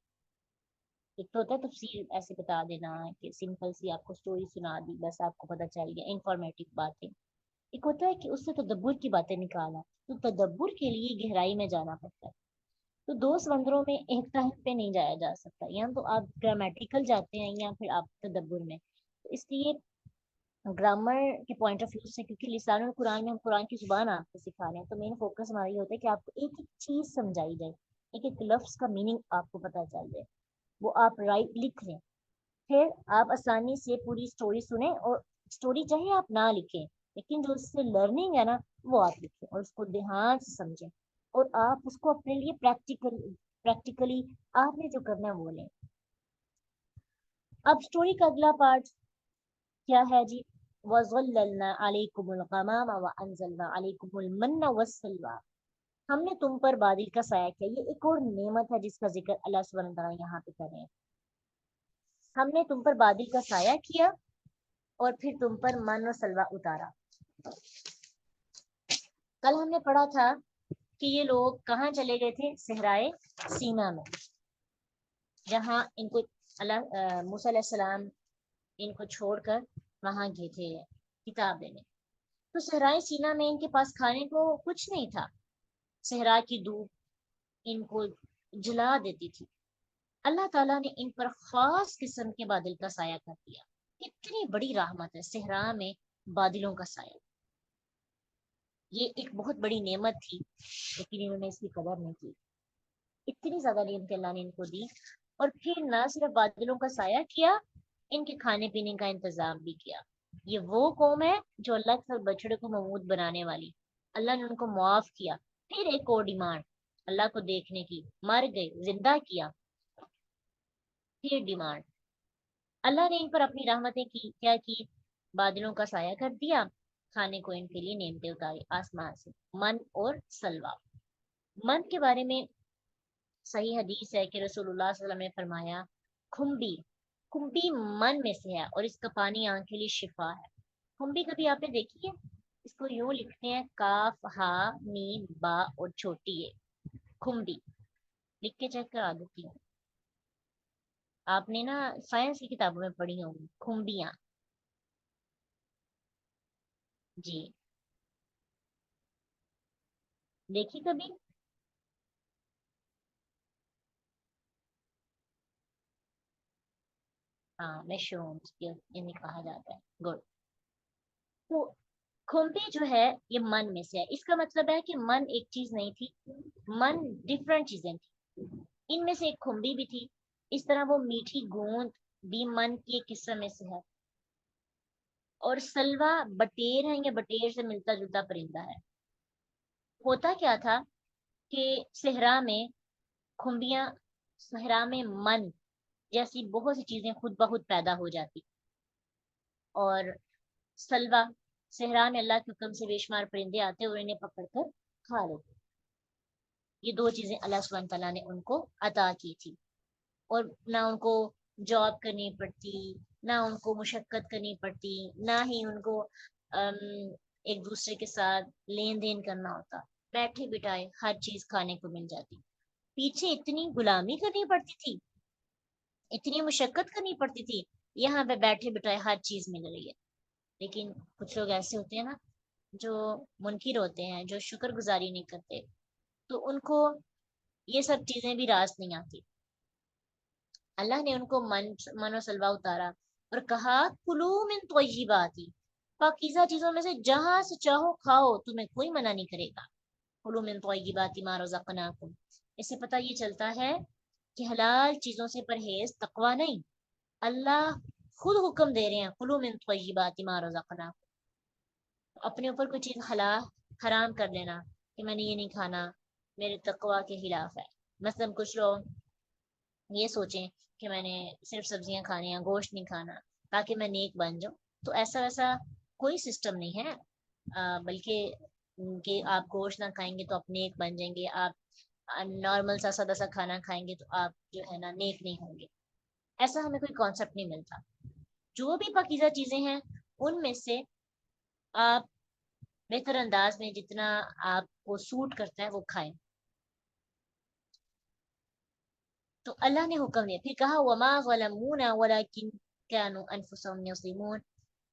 एक तो होता है तफसीर ऐसे बता देना कि सिंपल सी आपको स्टोरी सुना दी, बस आपको पता चल गया, इंफॉर्मेटिव बातें। एक होता है कि उससे तदब्बुर की बातें निकालना, तो तदब्बुर के लिए गहराई में जाना पड़ता है। तो दो समंदरों में एक टाइम पे नहीं जाया जा सकता, या तो आप ग्रामेटिकल जाते हैं या फिर आप तदब्बुर में। तो इसलिए ग्रामर के पॉइंट ऑफ व्यू से, क्योंकि लिसानुल कुरान में हम कुरान की जुबान आपको सिखा रहे हैं, तो मेन फोकस हमारा ये होता है कि आपको एक एक चीज समझाई जाए, एक एक लफ्ज का मीनिंग आपको पता चल जाए, वो आप राइट लिख लें। फिर आप आसानी से पूरी स्टोरी सुने, और स्टोरी चाहे आप ना लिखें, लेकिन जो उससे लर्निंग है ना, वो आप लिखें और उसको ध्यान से समझें, और आप उसको अपने लिए प्रैक्टिकली आपने जो करना है वो लें। अब स्टोरी का अगला पार्ट क्या है जी? वज़ल्ललना अलैकुमुल गमामा व अंज़लना अलैकुमुल मन्ना वस्सलवा, हमने तुम पर बादल का साया किया। ये एक और नेमत है जिसका जिक्र अल्लाह सुब्हानहू व तआला यहाँ पे कर रहे हैं। हमने तुम पर बादल का साया किया, और फिर तुम पर मन व सलवा उतारा। कल हमने पढ़ा था कि ये लोग कहाँ चले गए थे? सहराए सीना में, जहाँ इनको मूसा अलैहिस्सलाम इनको छोड़कर वहां गए थे किताब लेने। तो सहराए सीना में इनके पास खाने को कुछ नहीं था। सहरा की धूप इनको जला देती थी। अल्लाह ताला ने इन पर खास किस्म के बादल का साया कर दिया। कितनी बड़ी रहमत है सहरा में बादलों का साया। ये एक बहुत बड़ी नेमत थी, लेकिन इन्होंने इसकी कदर नहीं की। इतनी ज्यादा नेमत अल्लाह ने इनको दी, और फिर ना सिर्फ बादलों का साया किया, इनके खाने पीने का इंतजाम भी किया। ये वो कौम है जो अल्लाह के साथ बछड़े को ममूद बनाने वाली। अल्लाह ने उनको मुआफ किया। फिर एक और डिमांड अल्लाह को देखने की, मर गए, जिंदा किया, फिर डिमांड। अल्लाह ने इन पर अपनी रहमतें की, क्या की? बादलों का साया कर दिया, खाने को इनके लिए नेमतें उतारी आसमान से, मन और सलवा। मन के बारे में सही हदीस है कि रसूलुल्लाह सल्लल्लाहु अलैहि वसल्लम ने फरमाया, खुम्बी, खुम्बी मन में से है, और इसका पानी आंख के लिए शिफा है। खुम्बी कभी आपने देखी है? इसको यूं लिखते हैं, काफ हा मीम बा और छोटी है। खुम्बी, लिख के चेक करा देती हूँ, आपने ना साइंस की किताबों में पढ़ी होंगी खुम्बियाँ। जी, देखी कभी? हाँ, मशरूम्स इन्हें कहा जाता है। गुड। तो खुम्बी जो है ये मन में से है, इसका मतलब है कि मन एक चीज नहीं थी, मन डिफरेंट चीजें थी, इनमें से एक खुम्बी भी थी। इस तरह वो मीठी गूंद भी मन की एक किस्म में से है। और सलवा बटेर है, या बटेर से मिलता जुलता परिंदा है। होता क्या था कि सहरा में खुम्बियां, सहरा में मन जैसी बहुत सी चीजें खुद ब खुद पैदा हो जाती। और सलवा, सहरा में अल्लाह के हुक्म से बेशुमार परिंदे आते और इन्हें पकड़ कर खा लेते। ये दो चीजें अल्लाह सुब्हान तआला ने उनको अता की थी। और ना उनको जॉब करनी पड़ती, ना उनको मुशक्कत करनी पड़ती, ना ही उनको एक दूसरे के साथ लेन देन करना होता। बैठे बिठाए हर चीज खाने को मिल जाती। पीछे इतनी गुलामी करनी पड़ती थी, इतनी मुशक्कत करनी पड़ती थी, यहाँ पे बैठे बिठाए हर चीज मिल रही है। लेकिन कुछ लोग ऐसे होते हैं ना, जो मुनकिर होते हैं, जो शुक्रगुजारी नहीं करते, तो उनको ये सब चीजें भी रास नहीं आती। अल्लाह ने उनको मनो सलवा उतारा और कहा कुलू मिन तय्यिबाती, पाकीज़ा चीजों में से जहां से चाहो खाओ, तुम्हें कोई मना नहीं करेगा। कुलू मिन तय्यिबाती मा रज़क़नाकुम, इससे पता ये चलता है कि हलाल चीजों से परहेज तकवा नहीं, अल्लाह खुद हुक्म दे रहे हैं कुलू मिन तय्यिबाती मा रज़क़नाकुम। अपने ऊपर कोई चीज हलाल हराम कर लेना कि मैंने ये नहीं खाना, मेरे तकवा के खिलाफ है। मतलब कुछ लोग ये सोचें कि मैंने सिर्फ सब्जियां खानी है, गोश्त नहीं खाना, ताकि मैं नेक बन जाऊं। तो ऐसा वैसा कोई सिस्टम नहीं है। बल्कि कि आप गोश्त ना खाएंगे तो आप नेक बन जाएंगे, आप नॉर्मल सा सादा सा खाना खाएंगे तो आप जो है ना नेक नहीं होंगे। ऐसा हमें कोई कॉन्सेप्ट नहीं मिलता। जो भी पाकीज़ा चीजें हैं उनमें से आप बेहतर अंदाज में जितना आपको सूट करता है वो खाएं। तो अल्लाह ने हुक्म दिया, फिर कहा वमा ज़लमूना वलाकिन कानू अनफुसहुम यज़लिमून,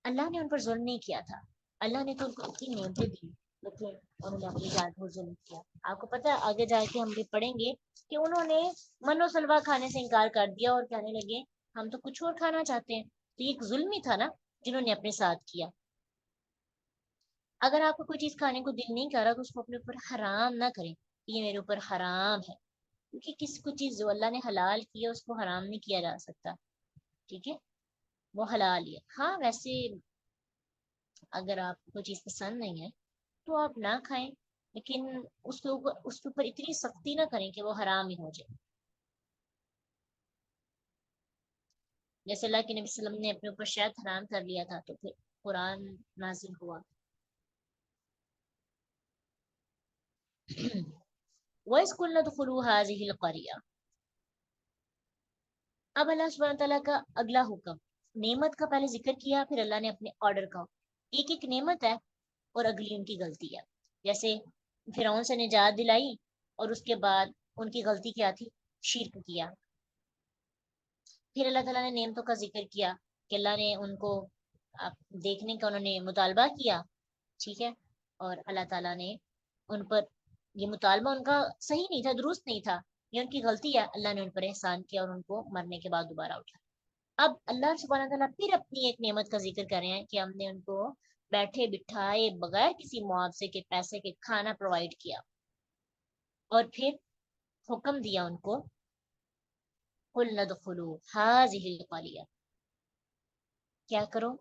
अल्लाह ने उन पर जुल्म नहीं किया था। अल्लाह ने तो उनको इतनी नेमतें दी, लेकिन उन्होंने अपनी जान पर जुल्म किया। आपको पता है आगे जाके हम भी पढ़ेंगे कि उन्होंने मनो सलवा खाने से इनकार कर दिया और कहने लगे हम तो कुछ और खाना चाहते हैं। तो ये एक जुल्म ही था ना जिन्होंने अपने साथ किया। अगर आपको कोई चीज खाने को दिल नहीं कर रहा तो उसको अपने ऊपर हराम ना करें, ये मेरे ऊपर हराम है। क्योंकि किसी को चीज जो अल्लाह ने हलाल की है उसको हराम नहीं किया जा सकता। ठीक है, वो हलाल ही है। हाँ वैसे अगर आपको कोई चीज पसंद नहीं है तो आप ना खाएं, लेकिन उसके ऊपर इतनी सख्ती ना करें कि वो हराम ही हो जाए। जैसे अल्लाह के नबी वसल्लम ने अपने ऊपर शहद हराम कर लिया था तो फिर कुरान नाजिल हुआ। वइज़ कुल्ना दुखुलू हाज़िहिल क़रिया। अब अल्लाह सुब्हानहू तआला का अगला हुक्म, नेमत का पहले जिक्र किया, फिर अल्लाह ने अपने ऑर्डर का। एक एक नेमत है और अगली उनकी गलती है। जैसे फिरौन से निजात दिलाई और उसके बाद उनकी गलती क्या थी, शिर्क किया। फिर अल्लाह ताला ने नेमतों का जिक्र किया कि अल्लाह ने उनको देखने का उन्होंने मुतालबा किया। ठीक है, और अल्लाह ताला ने उन पर ये मुतालबा उनका सही नहीं था, दुरुस्त नहीं था, ये उनकी गलती है। अल्लाह ने उन पर एहसान किया और उनको मरने के बाद दोबारा उठा। अब अल्लाह सुब्हानहू तआला फिर अपनी एक नेमत का जिक्र कर रहे हैं कि हमने उनको बैठे बिठाए बगैर किसी मुआवजे के पैसे के खाना प्रोवाइड किया। और फिर हुक्म दिया उनको कुल नदखुलू हाज़िहिल क़रिया, क्या करो,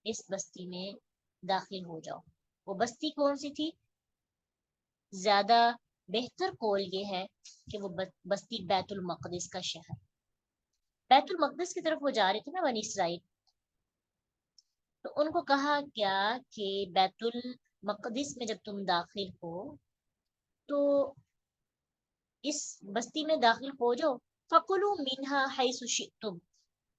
इस बस्ती में दाखिल हो जाओ। वो बस्ती कौन सी थी? ज्यादा बेहतर कौल ये है कि वो बस्ती बैतुल मक़दिस का शहर। बैतुल मक़दिस की तरफ वो जा रहे थे ना बनी इसराइल, तो उनको कहा क्या कि बैतुल मक़दिस में जब तुम दाखिल हो तो इस बस्ती में दाखिल हो जाओ, फकुलू मिन्हा हैसु शि'तुम,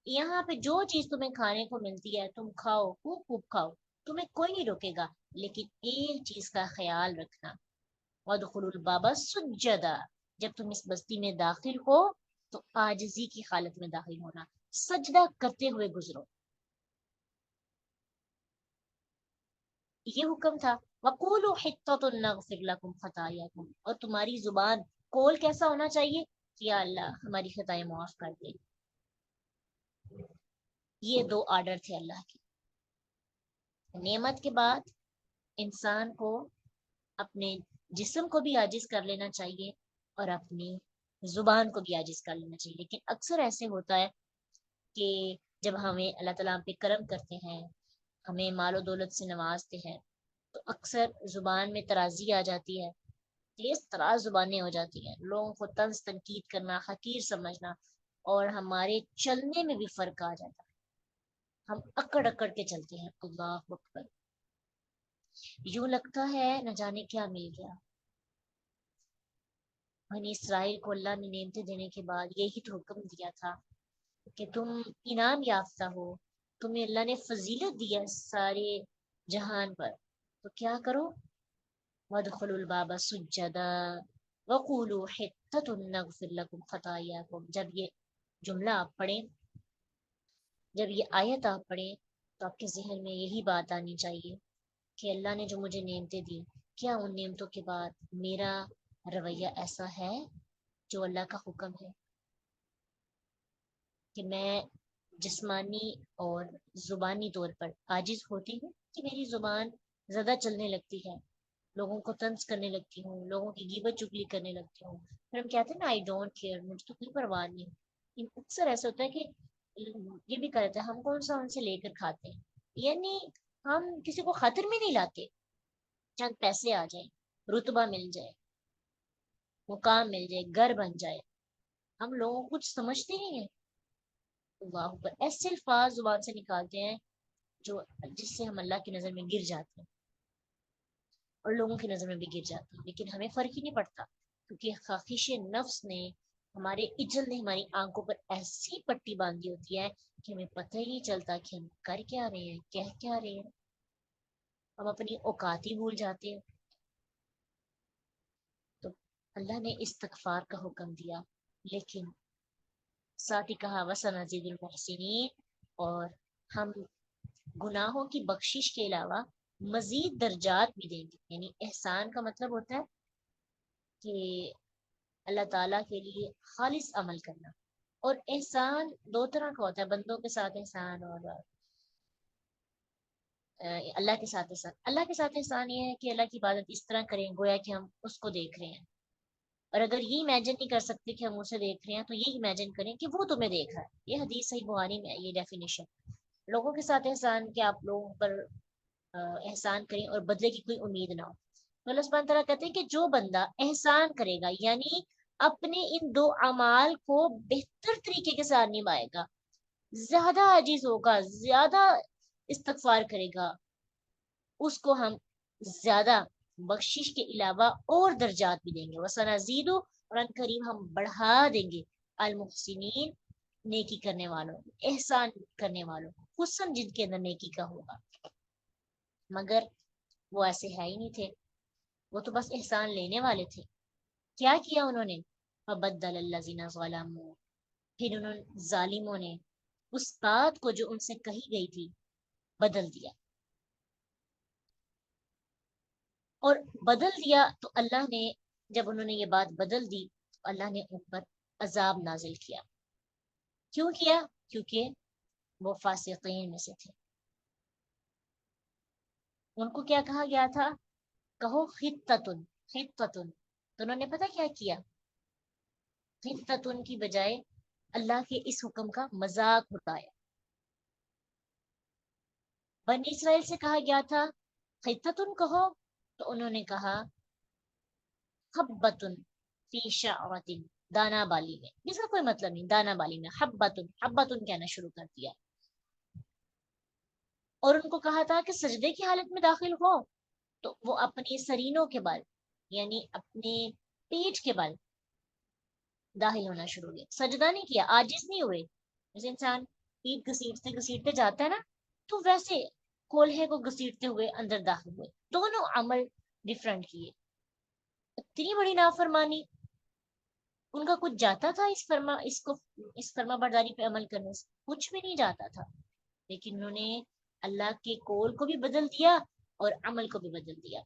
यहाँ पे जो चीज तुम्हें खाने को मिलती है तुम खाओ, खूब खूब खाओ, तुम्हें कोई नहीं रोकेगा। लेकिन एक चीज का ख्याल रखना, وَادْخُلُوا الْبَابَ سُجَّدًا، جب تم اس بستی میں داخل ہو تو عاجزی کی حالت میں داخل ہونا، سجدہ کرتے ہوئے گزرو. یہ حکم تھا. وَقُولُوا حِطَّةٌ نَغْفِرْ لَكُمْ خَطَايَاكُمْ، اور تمہاری زبان قول کیسا ہونا چاہیے کہ یا اللہ ہماری خطائیں معاف کر دے. یہ دو آرڈر تھے اللہ کے. نعمت کے بعد انسان کو اپنے جسم کو بھی عاجز کر لینا چاہیے اور اپنی زبان کو بھی عاجز کر لینا چاہیے. لیکن اکثر ایسے ہوتا ہے کہ جب ہمیں اللہ تعالیٰ ہم پہ کرم کرتے ہیں، ہمیں مال و دولت سے نوازتے ہیں، تو اکثر زبان میں ترازی آ جاتی ہے، تیز تراز زبانیں ہو جاتی ہیں، لوگوں کو طنز تنقید کرنا، حقیر سمجھنا، اور ہمارے چلنے میں بھی فرق آ جاتا ہے. ہم اکڑ اکڑ کے چلتے ہیں. اللہ اکبر. یوں لگتا ہے نہ جانے کیا مل گیا. بنی اسرائیل کو اللہ نے نعمتیں دینے کے بعد یہی تو حکم دیا تھا کہ تم انعام یافتہ ہو، تمہیں اللہ نے فضیلت دی ہے سارے جہان پر، تو کیا کرو؟ وَادْخُلُوا الْبَابَ سُجَّدًا وَقُولُوا حِطَّةٌ نَغْفِرْ لَكُمْ خَطَايَاكُمْ. جب یہ جملہ آپ پڑھیں، جب یہ آیت آپ پڑھیں، تو آپ کے ذہن میں یہی بات آنی چاہیے کہ اللہ نے جو مجھے نعمتیں دی، کیا ان نعمتوں کے بعد میرا رویہ ایسا ہے جو اللہ کا حکم ہے کہ میں جسمانی اور زبانی طور پر عاجز ہوتی ہوں، کہ میری زبان زیادہ چلنے لگتی ہے، لوگوں کو طنز کرنے لگتی ہوں، لوگوں کی غیبت چگلی کرنے لگتی ہوں. پھر ہم کہتے ہیں نا آئی ڈونٹ کیئر، مجھے تو کوئی پرواہ نہیں. اکثر ایسا ہوتا ہے کہ یہ بھی کرتے ہیں ہم کون سا ان سے لے کر کھاتے ہیں، یعنی ہم کسی کو خاطر میں نہیں لاتے. چند پیسے آ جائیں، رتبہ مل جائے، مقام مل جائے، گھر بن جائے، ہم لوگوں کو کچھ سمجھتے نہیں ہیں. اللہ اکبر. ایسے الفاظ زبان سے نکالتے ہیں جو جس سے ہم اللہ کی نظر میں گر جاتے ہیں اور لوگوں کی نظر میں بھی گر جاتے ہیں، لیکن ہمیں فرق ہی نہیں پڑتا، کیونکہ خواہش نفس نے، ہمارے اجل نے ہماری آنکھوں پر ایسی پٹی باندھی ہوتی ہے کہ ہمیں پتہ ہی نہیں چلتا کہ ہم کر کیا رہے ہیں، کہہ کیا رہے ہیں. ہم اپنی اوقات ہی بھول جاتے ہیں. تو اللہ نے استغفار کا حکم دیا، لیکن ساتھ ہی کہا وَسَنَزِيدُ الْمُحْسِنِينَ، اور ہم گناہوں کی بخشش کے علاوہ مزید درجات بھی دیں گے. یعنی احسان کا مطلب ہوتا ہے کہ اللہ تعالیٰ کے لیے خالص عمل کرنا، اور احسان دو طرح کا ہوتا ہے، بندوں کے ساتھ احسان اور اللہ کے ساتھ احسان. اللہ کے ساتھ احسان یہ ہے کہ اللہ کی عبادت اس طرح کریں گویا کہ ہم اس کو دیکھ رہے ہیں، اور اگر یہ امیجن نہیں کر سکتے کہ ہم اسے دیکھ رہے ہیں تو یہ امیجن کریں کہ وہ تمہیں دیکھ رہا ہے. یہ حدیث صحیح بخاری میں ہے، یہ ڈیفینیشن. لوگوں کے ساتھ احسان کہ آپ لوگوں پر احسان کریں اور بدلے کی کوئی امید نہ ہو. تو اللہ سبحانہ تعالیٰ کہتے ہیں کہ جو بندہ احسان کرے گا، یعنی اپنے ان دو اعمال کو بہتر طریقے کے ساتھ نبھائے گا، زیادہ عاجز ہوگا، زیادہ استغفار کرے گا، اس کو ہم زیادہ بخشش کے علاوہ اور درجات بھی دیں گے. وَسَنَزِيدُ، قرآن کریم ہم بڑھا دیں گے المحسنین، نیکی کرنے والوں، احسان کرنے والوں کو، حسن جن کے اندر نیکی کا ہوگا. مگر وہ ایسے ہے ہی نہیں تھے، وہ تو بس احسان لینے والے تھے. کیا کیا انہوں نے؟ فَبَدَّلَ الَّذِينَ ظَلَمُوا، پھر انہوں نے ظالموں نے اس بات کو جو ان سے کہی گئی تھی بدل دیا. اور بدل دیا تو اللہ نے، جب انہوں نے یہ بات بدل دی تو اللہ نے ان پر عذاب نازل کیا. کیوں کیا؟ کیونکہ وہ فاسقین میں سے تھے. ان کو کیا کہا گیا تھا؟ کہو خطتن، خطتن. تو انہوں نے پتہ کیا کیا؟ خطتن کی بجائے اللہ کے اس حکم کا مذاق اڑایا. بنی اسرائیل سے کہا گیا تھا خطتن کہو، تو انہوں نے کہا حبتن فی شعرتن، دانا بالی میں. اس کا کوئی مطلب نہیں، دانا بالی میں حبتن، حبتن کہنا شروع کر دیا. اور ان کو کہا تھا کہ سجدے کی حالت میں داخل ہو، تو وہ اپنی سرینوں کے بل، یعنی اپنے پیٹ کے بل داخل ہونا شروع کیا. سجدہ نہیں کیا، عاجز نہیں ہوئے. جیسے انسان پیٹ گھسیٹتے گھسیٹتے جاتا ہے نا، تو ویسے کولہے کو گھسیٹتے ہوئے اندر داخل ہوئے. دونوں عمل ڈفرنٹ کیے. इतनी बड़ी नाफरमानी, उनका कुछ जाता था इस फर्मा बरदारी पे अमल करने से? कुछ भी नहीं जाता था। लेकिन उन्होंने अल्लाह के कौल को भी बदल दिया और अमल को भी बदल दिया।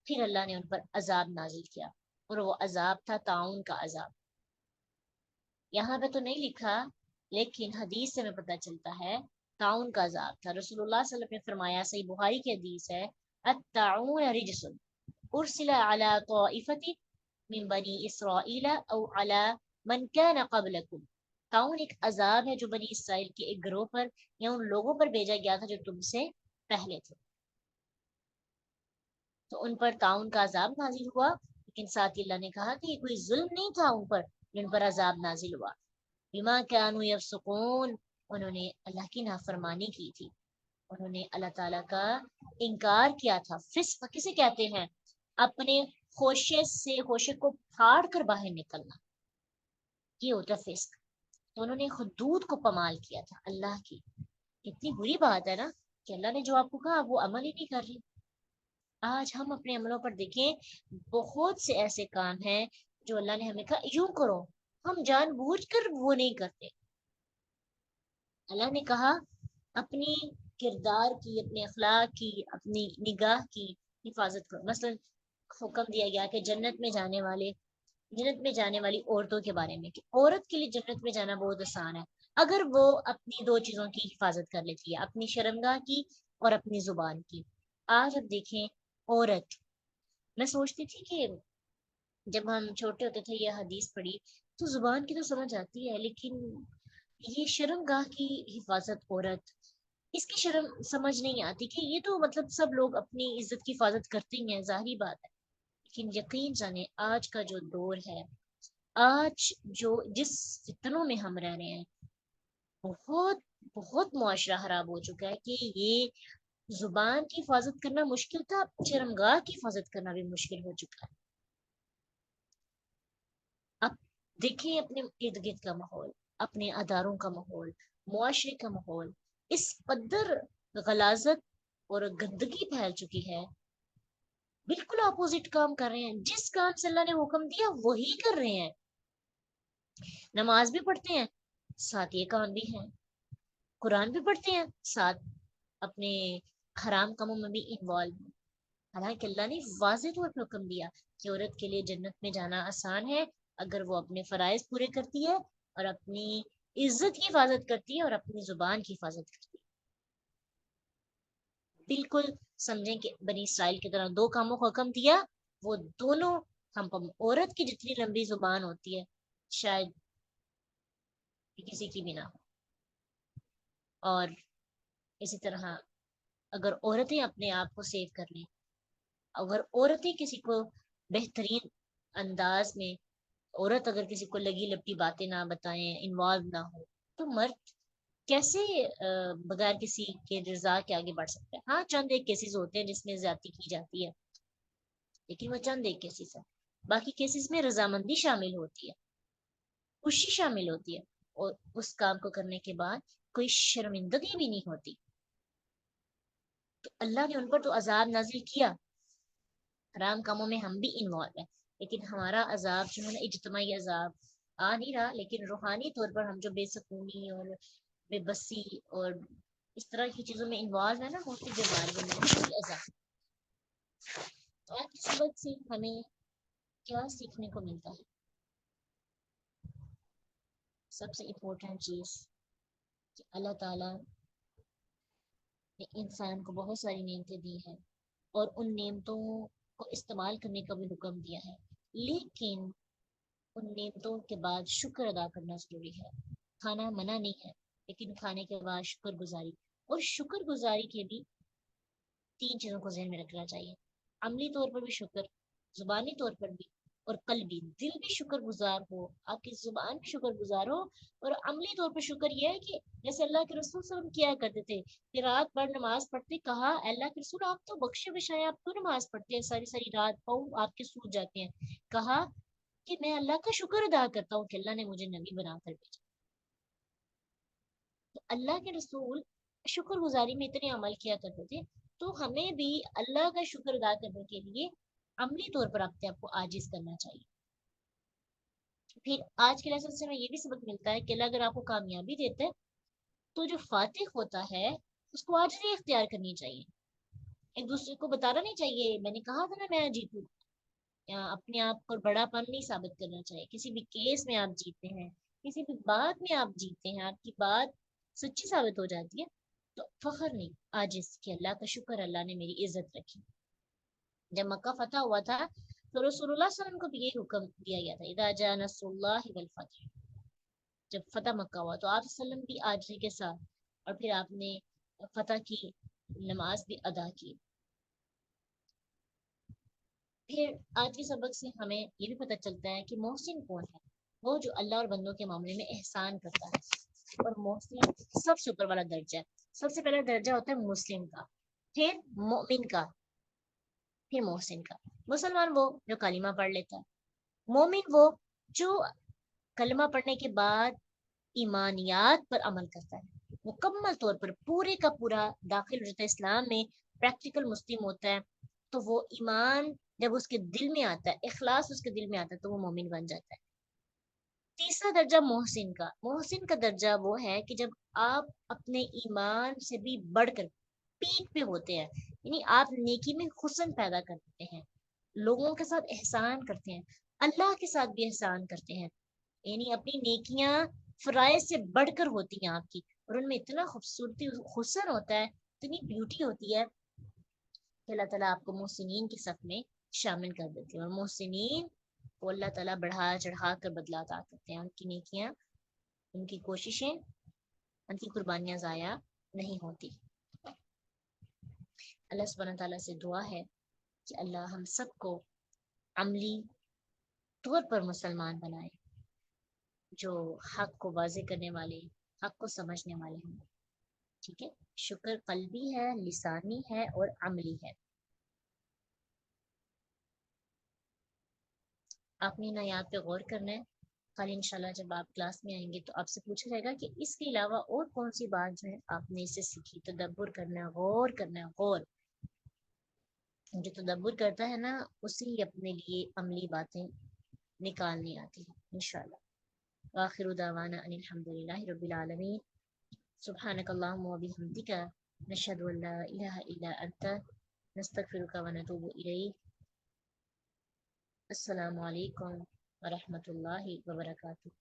फिर अल्लाह ने उन पर अजाब नाजिल किया, और वो अजाब था ताउन का अजाब। यहाँ पे तो नहीं लिखा, लेकिन हदीस से हमें पता चलता है ताउन का अजाब था। रसूलुल्लाह सल्लल्लाहु अलैहि वसल्लम ने फरमाया, सही बुखारी की हदीस है, अत्ताऊन रिजसुन उरसिला अला ताइफति मिन बनी इसराइल औ अला मन कान क़ब्लकुम। ताउन एक अजाब है जो बनी इसराइल के एक गिरोह पर या उन लोगों पर भेजा गया था जो तुमसे पहले थे। तो उन पर ताउन का अजाब नाजिल हुआ, लेकिन साथ ही अल्लाह ने कहा कि ये कोई जुल्म नहीं था उन पर जिन पर अजाब नाजिल हुआ। बिमा कानू यफसुकून, उन्होंने अल्लाह की नाफरमानी की थी, उन्होंने अल्लाह ताला का इनकार किया था। फिस्क किसे कहते हैं? अपने होशे को फाड़ कर बाहर निकलना, ये होता है फिस्क। तो उन्होंने हुदूद को पमाल किया था अल्लाह की। कितनी बुरी बात है ना कि अल्लाह ने जो आपको कहा वो अमल ही नहीं कर रही। आज हम अपने अमलों पर देखें, बहुत से ऐसे काम हैं जो अल्लाह ने हमें कहा यूं करो, हम जानबूझकर वो नहीं करते। अल्लाह ने कहा अपनी किरदार की, अपने अखलाक की, अपनी निगाह की हिफाजत करो। मसलन हुक्म दिया गया कि जन्नत में जाने वाली औरतों के बारे में, कि औरत के लिए जन्नत में जाना बहुत आसान है अगर वो अपनी दो चीजों की हिफाजत कर लेती है, अपनी शर्मगाह की और अपनी जुबान की। आज अब देखें औरत, मैं सोचती थी कि जब हम छोटे होते थे यह हदीस पढ़ी तो जुबान की तो समझ आती है, लेकिन ये शर्मगाह की हिफाजत औरत, इसकी शर्म समझ नहीं आती कि ये तो मतलब सब लोग अपनी इज्जत की हिफाजत करते ही हैं, जाहिर बात है। लेकिन यकीन जाने आज का जो दौर है, आज जो जिस फितनों में हम रह रहे हैं, बहुत बहुत मुआशरा खराब हो चुका है कि ये जुबान की हिफाजत करना मुश्किल था, शर्मगाह की हिफाजत करना भी मुश्किल हो चुका है। अब देखें अपने इर्द गिर्द का माहौल, अपने अदारों का माहौल, मुआशरे का माहौल, इस कदर गलाजत और गंदगी फैल चुकी है। बिल्कुल अपोजिट काम कर रहे हैं, जिस काम से अल्लाह ने हुक्म दिया वही कर रहे हैं। नमाज भी पढ़ते हैं, साथ ये काम भी है, कुरान भी पढ़ते हैं, साथ अपने हराम कामों में भी इन्वॉल्व हैं। हालांकि अल्लाह ने वाज़ेह तौर पर हुक्म दिया कि औरत के लिए जन्नत में जाना आसान है अगर वो अपने फराइज पूरे करती है और अपनी इज्जत की हिफाजत करती है और अपनी जुबान की हिफाजत करती है। बिल्कुल समझें कि बनी इसराइल की तरह दो कामों को हुक्म दिया, वो दोनों हम पर। औरत की जितनी लंबी जुबान होती है शायद किसी की भी ना हो। और इसी तरह अगर औरतें अपने आप को सेव कर लें, अगर औरतें किसी को बेहतरीन अंदाज में, औरत अगर किसी को लगी लपटी बातें ना बताएं, इन्वॉल्व ना हो, तो मर्द कैसे बगैर किसी के रजा के आगे बढ़ सकते हैं? हाँ, चंद एक केसेस होते हैं जिसमें ज्यादती की जाती है, लेकिन वो चंद एक केसेस है। बाकी केसेस में रजामंदी शामिल होती है, खुशी शामिल होती है, और उस काम को करने के बाद कोई शर्मिंदगी भी नहीं होती। तो अल्लाह ने उन पर तो अजाब नाजिल किया, हराम कामों में हम भी इन्वॉल्व हैं, लेकिन हमारा अजाब जो है ना, इज्तिमाई अजाब आ नहीं रहा, लेकिन रूहानी तौर पर हम जो बेसकूनी और बेबसी और इस तरह की चीजों में इन्वॉल्व है ना, मुख्तलिफ बीमारियों में, वही अजाब। तो आज की सबक से हमें क्या सीखने को मिलता है? सबसे इम्पोर्टेंट चीज कि अल्लाह ताला ने इंसान को बहुत सारी नेमतें दी हैं और उन नेमतों को इस्तेमाल करने का भी हुक्म दिया है, लेकिन उन नेमतों के बाद शुक्र अदा करना जरूरी है। खाना मना नहीं है, लेकिन खाने के बाद शुक्र गुजारी, और शुक्र गुजारी के भी तीन चीजों को ध्यान में रखना चाहिए। अमली तौर पर भी शुक्र, जुबानी तौर पर भी, और कल्बी दिल भी शुक्र गुजार हो, आपकी जुबान भी शुक्र गुजार हो। और अमली तौर पर शुक्र यह है कि जैसे अल्लाह के रसूल सल्लल्लाहु अलैहि वसल्लम किया करते थे कि रात भर नमाज पढ़ते, कहा अल्लाह के रसूल आप तो बख्शे बिशाए, आप क्यों नमाज पढ़ते हैं सारी सारी रात, पाँव आपके सूज जाते हैं? कहा कि मैं अल्लाह का शुक्र अदा करता हूँ कि अल्लाह ने मुझे नबी बनाकर भेजा। तो अल्लाह के रसूल शुक्रगुजारी में इतने अमल किया करते थे, तो हमें भी अल्लाह का शुक्र अदा करने के लिए अमली तौर पर अपने आप को आजिज करना चाहिए। फिर आज के लेसन से हमें ये भी सबक मिलता है कि अल्लाह अगर आपको कामयाबी देता है तो जो फातिह होता है उसको आजिज़ी इख्तियार करनी चाहिए। एक दूसरे को बताना नहीं चाहिए मैंने कहा था ना मैं जीतू, या अपने आप पर बड़ापन नहीं साबित करना चाहिए। किसी भी केस में आप जीते हैं, किसी भी बात में आप जीते हैं, आपकी बात सच्ची साबित हो जाती है, तो फख्र नहीं, आजिज़ कि अल्लाह का शुक्र, अल्लाह ने मेरी इज्जत रखी। जब मक्का फतह हुआ था तो रसूलुल्लाह सल्लल्लाहु अलैहि वसल्लम को भी यही हुक्म दिया गया था, इदा जा नस्रुल्लाहि वल फतह। जब फतह मक्का हुआ तो आप सल्लम भी आजिज़ी के साथ, और फिर आपने फतह की नमाज भी अदा की। फिर आज के सबक से हमें ये भी पता चलता है कि मोहसिन कौन है। वो जो अल्लाह और बंदों के मामले में एहसान करता है। और मोहसिन सबसे ऊपर वाला दर्जा है। सबसे पहला दर्जा होता है मुस्लिम का, फिर मोमिन का, फिर मोहसिन का। मुसलमान वो जो कलीमा पढ़ लेता है। मोमिन वो जो कलमा पढ़ने के बाद ईमानियात पर अमल करता है, मुकम्मल तौर पर पूरे का पूरा दाखिल हो जाता है इस्लाम में, प्रैक्टिकल मुस्लिम होता है। तो वो ईमान जब उसके दिल में आता है, इखलास उसके दिल में आता है, तो वो मोमिन बन जाता है। तीसरा दर्जा मोहसिन का। मोहसिन का दर्जा वो है कि जब आप अपने ईमान से भी बढ़कर पीक पे होते हैं, यानी आप नेकी में हुस्न पैदा करते हैं, लोगों के साथ एहसान करते हैं, अल्लाह के साथ भी एहसान करते हैं, यानी अपनी नेकियां फराइज से बढ़कर होती हैं आपकी, और उनमें इतना खूबसूरती हुस्न होता है, इतनी ब्यूटी होती है कि अल्लाह ताला आपको मोहसिनीन की सफ में शामिल कर देते हैं। और मोहसिनीन को अल्लाह ताला बढ़ा चढ़ा कर बदला अता करते हैं। उनकी नेकियां, उनकी कोशिशें, उनकी कुर्बानियां ज़ाया नहीं होती। अल्लाह सुब्हानहू तआला से दुआ है कि अल्लाह हम सबको अमली तौर पर मुसलमान बनाए, जो हक को वाज़े करने वाले, हक को समझने वाले हों। ठीक है, शुक्र कल्बी है, लिसानी है और अमली है। आपने इन आयात पे गौर करना है। कल इंशाल्लाह जब आप क्लास में आएंगे तो आपसे पूछा जाएगा कि इसके अलावा और कौन सी बात जो है आपने इससे सीखी। तदब्बुर करना है, गौर करना है, गौर। जो तदब्बुर करता है ना, उसे ही अपने लिए अमली बातें निकालनी आती है इंशाल्लाह। आखिर दावाना अनिल हम्दुलिल्लाहि रब्बिल आलमीन। सुब्हानकल्लाहुम्मा व बिहम्दिका नशहदु अल्ला इलाहा इल्ला अंता नस्तगफिरुका व नतूबु इलैक। अस्सलामु अलैकुम व रहमतुल्लाहि व बरकातुहू।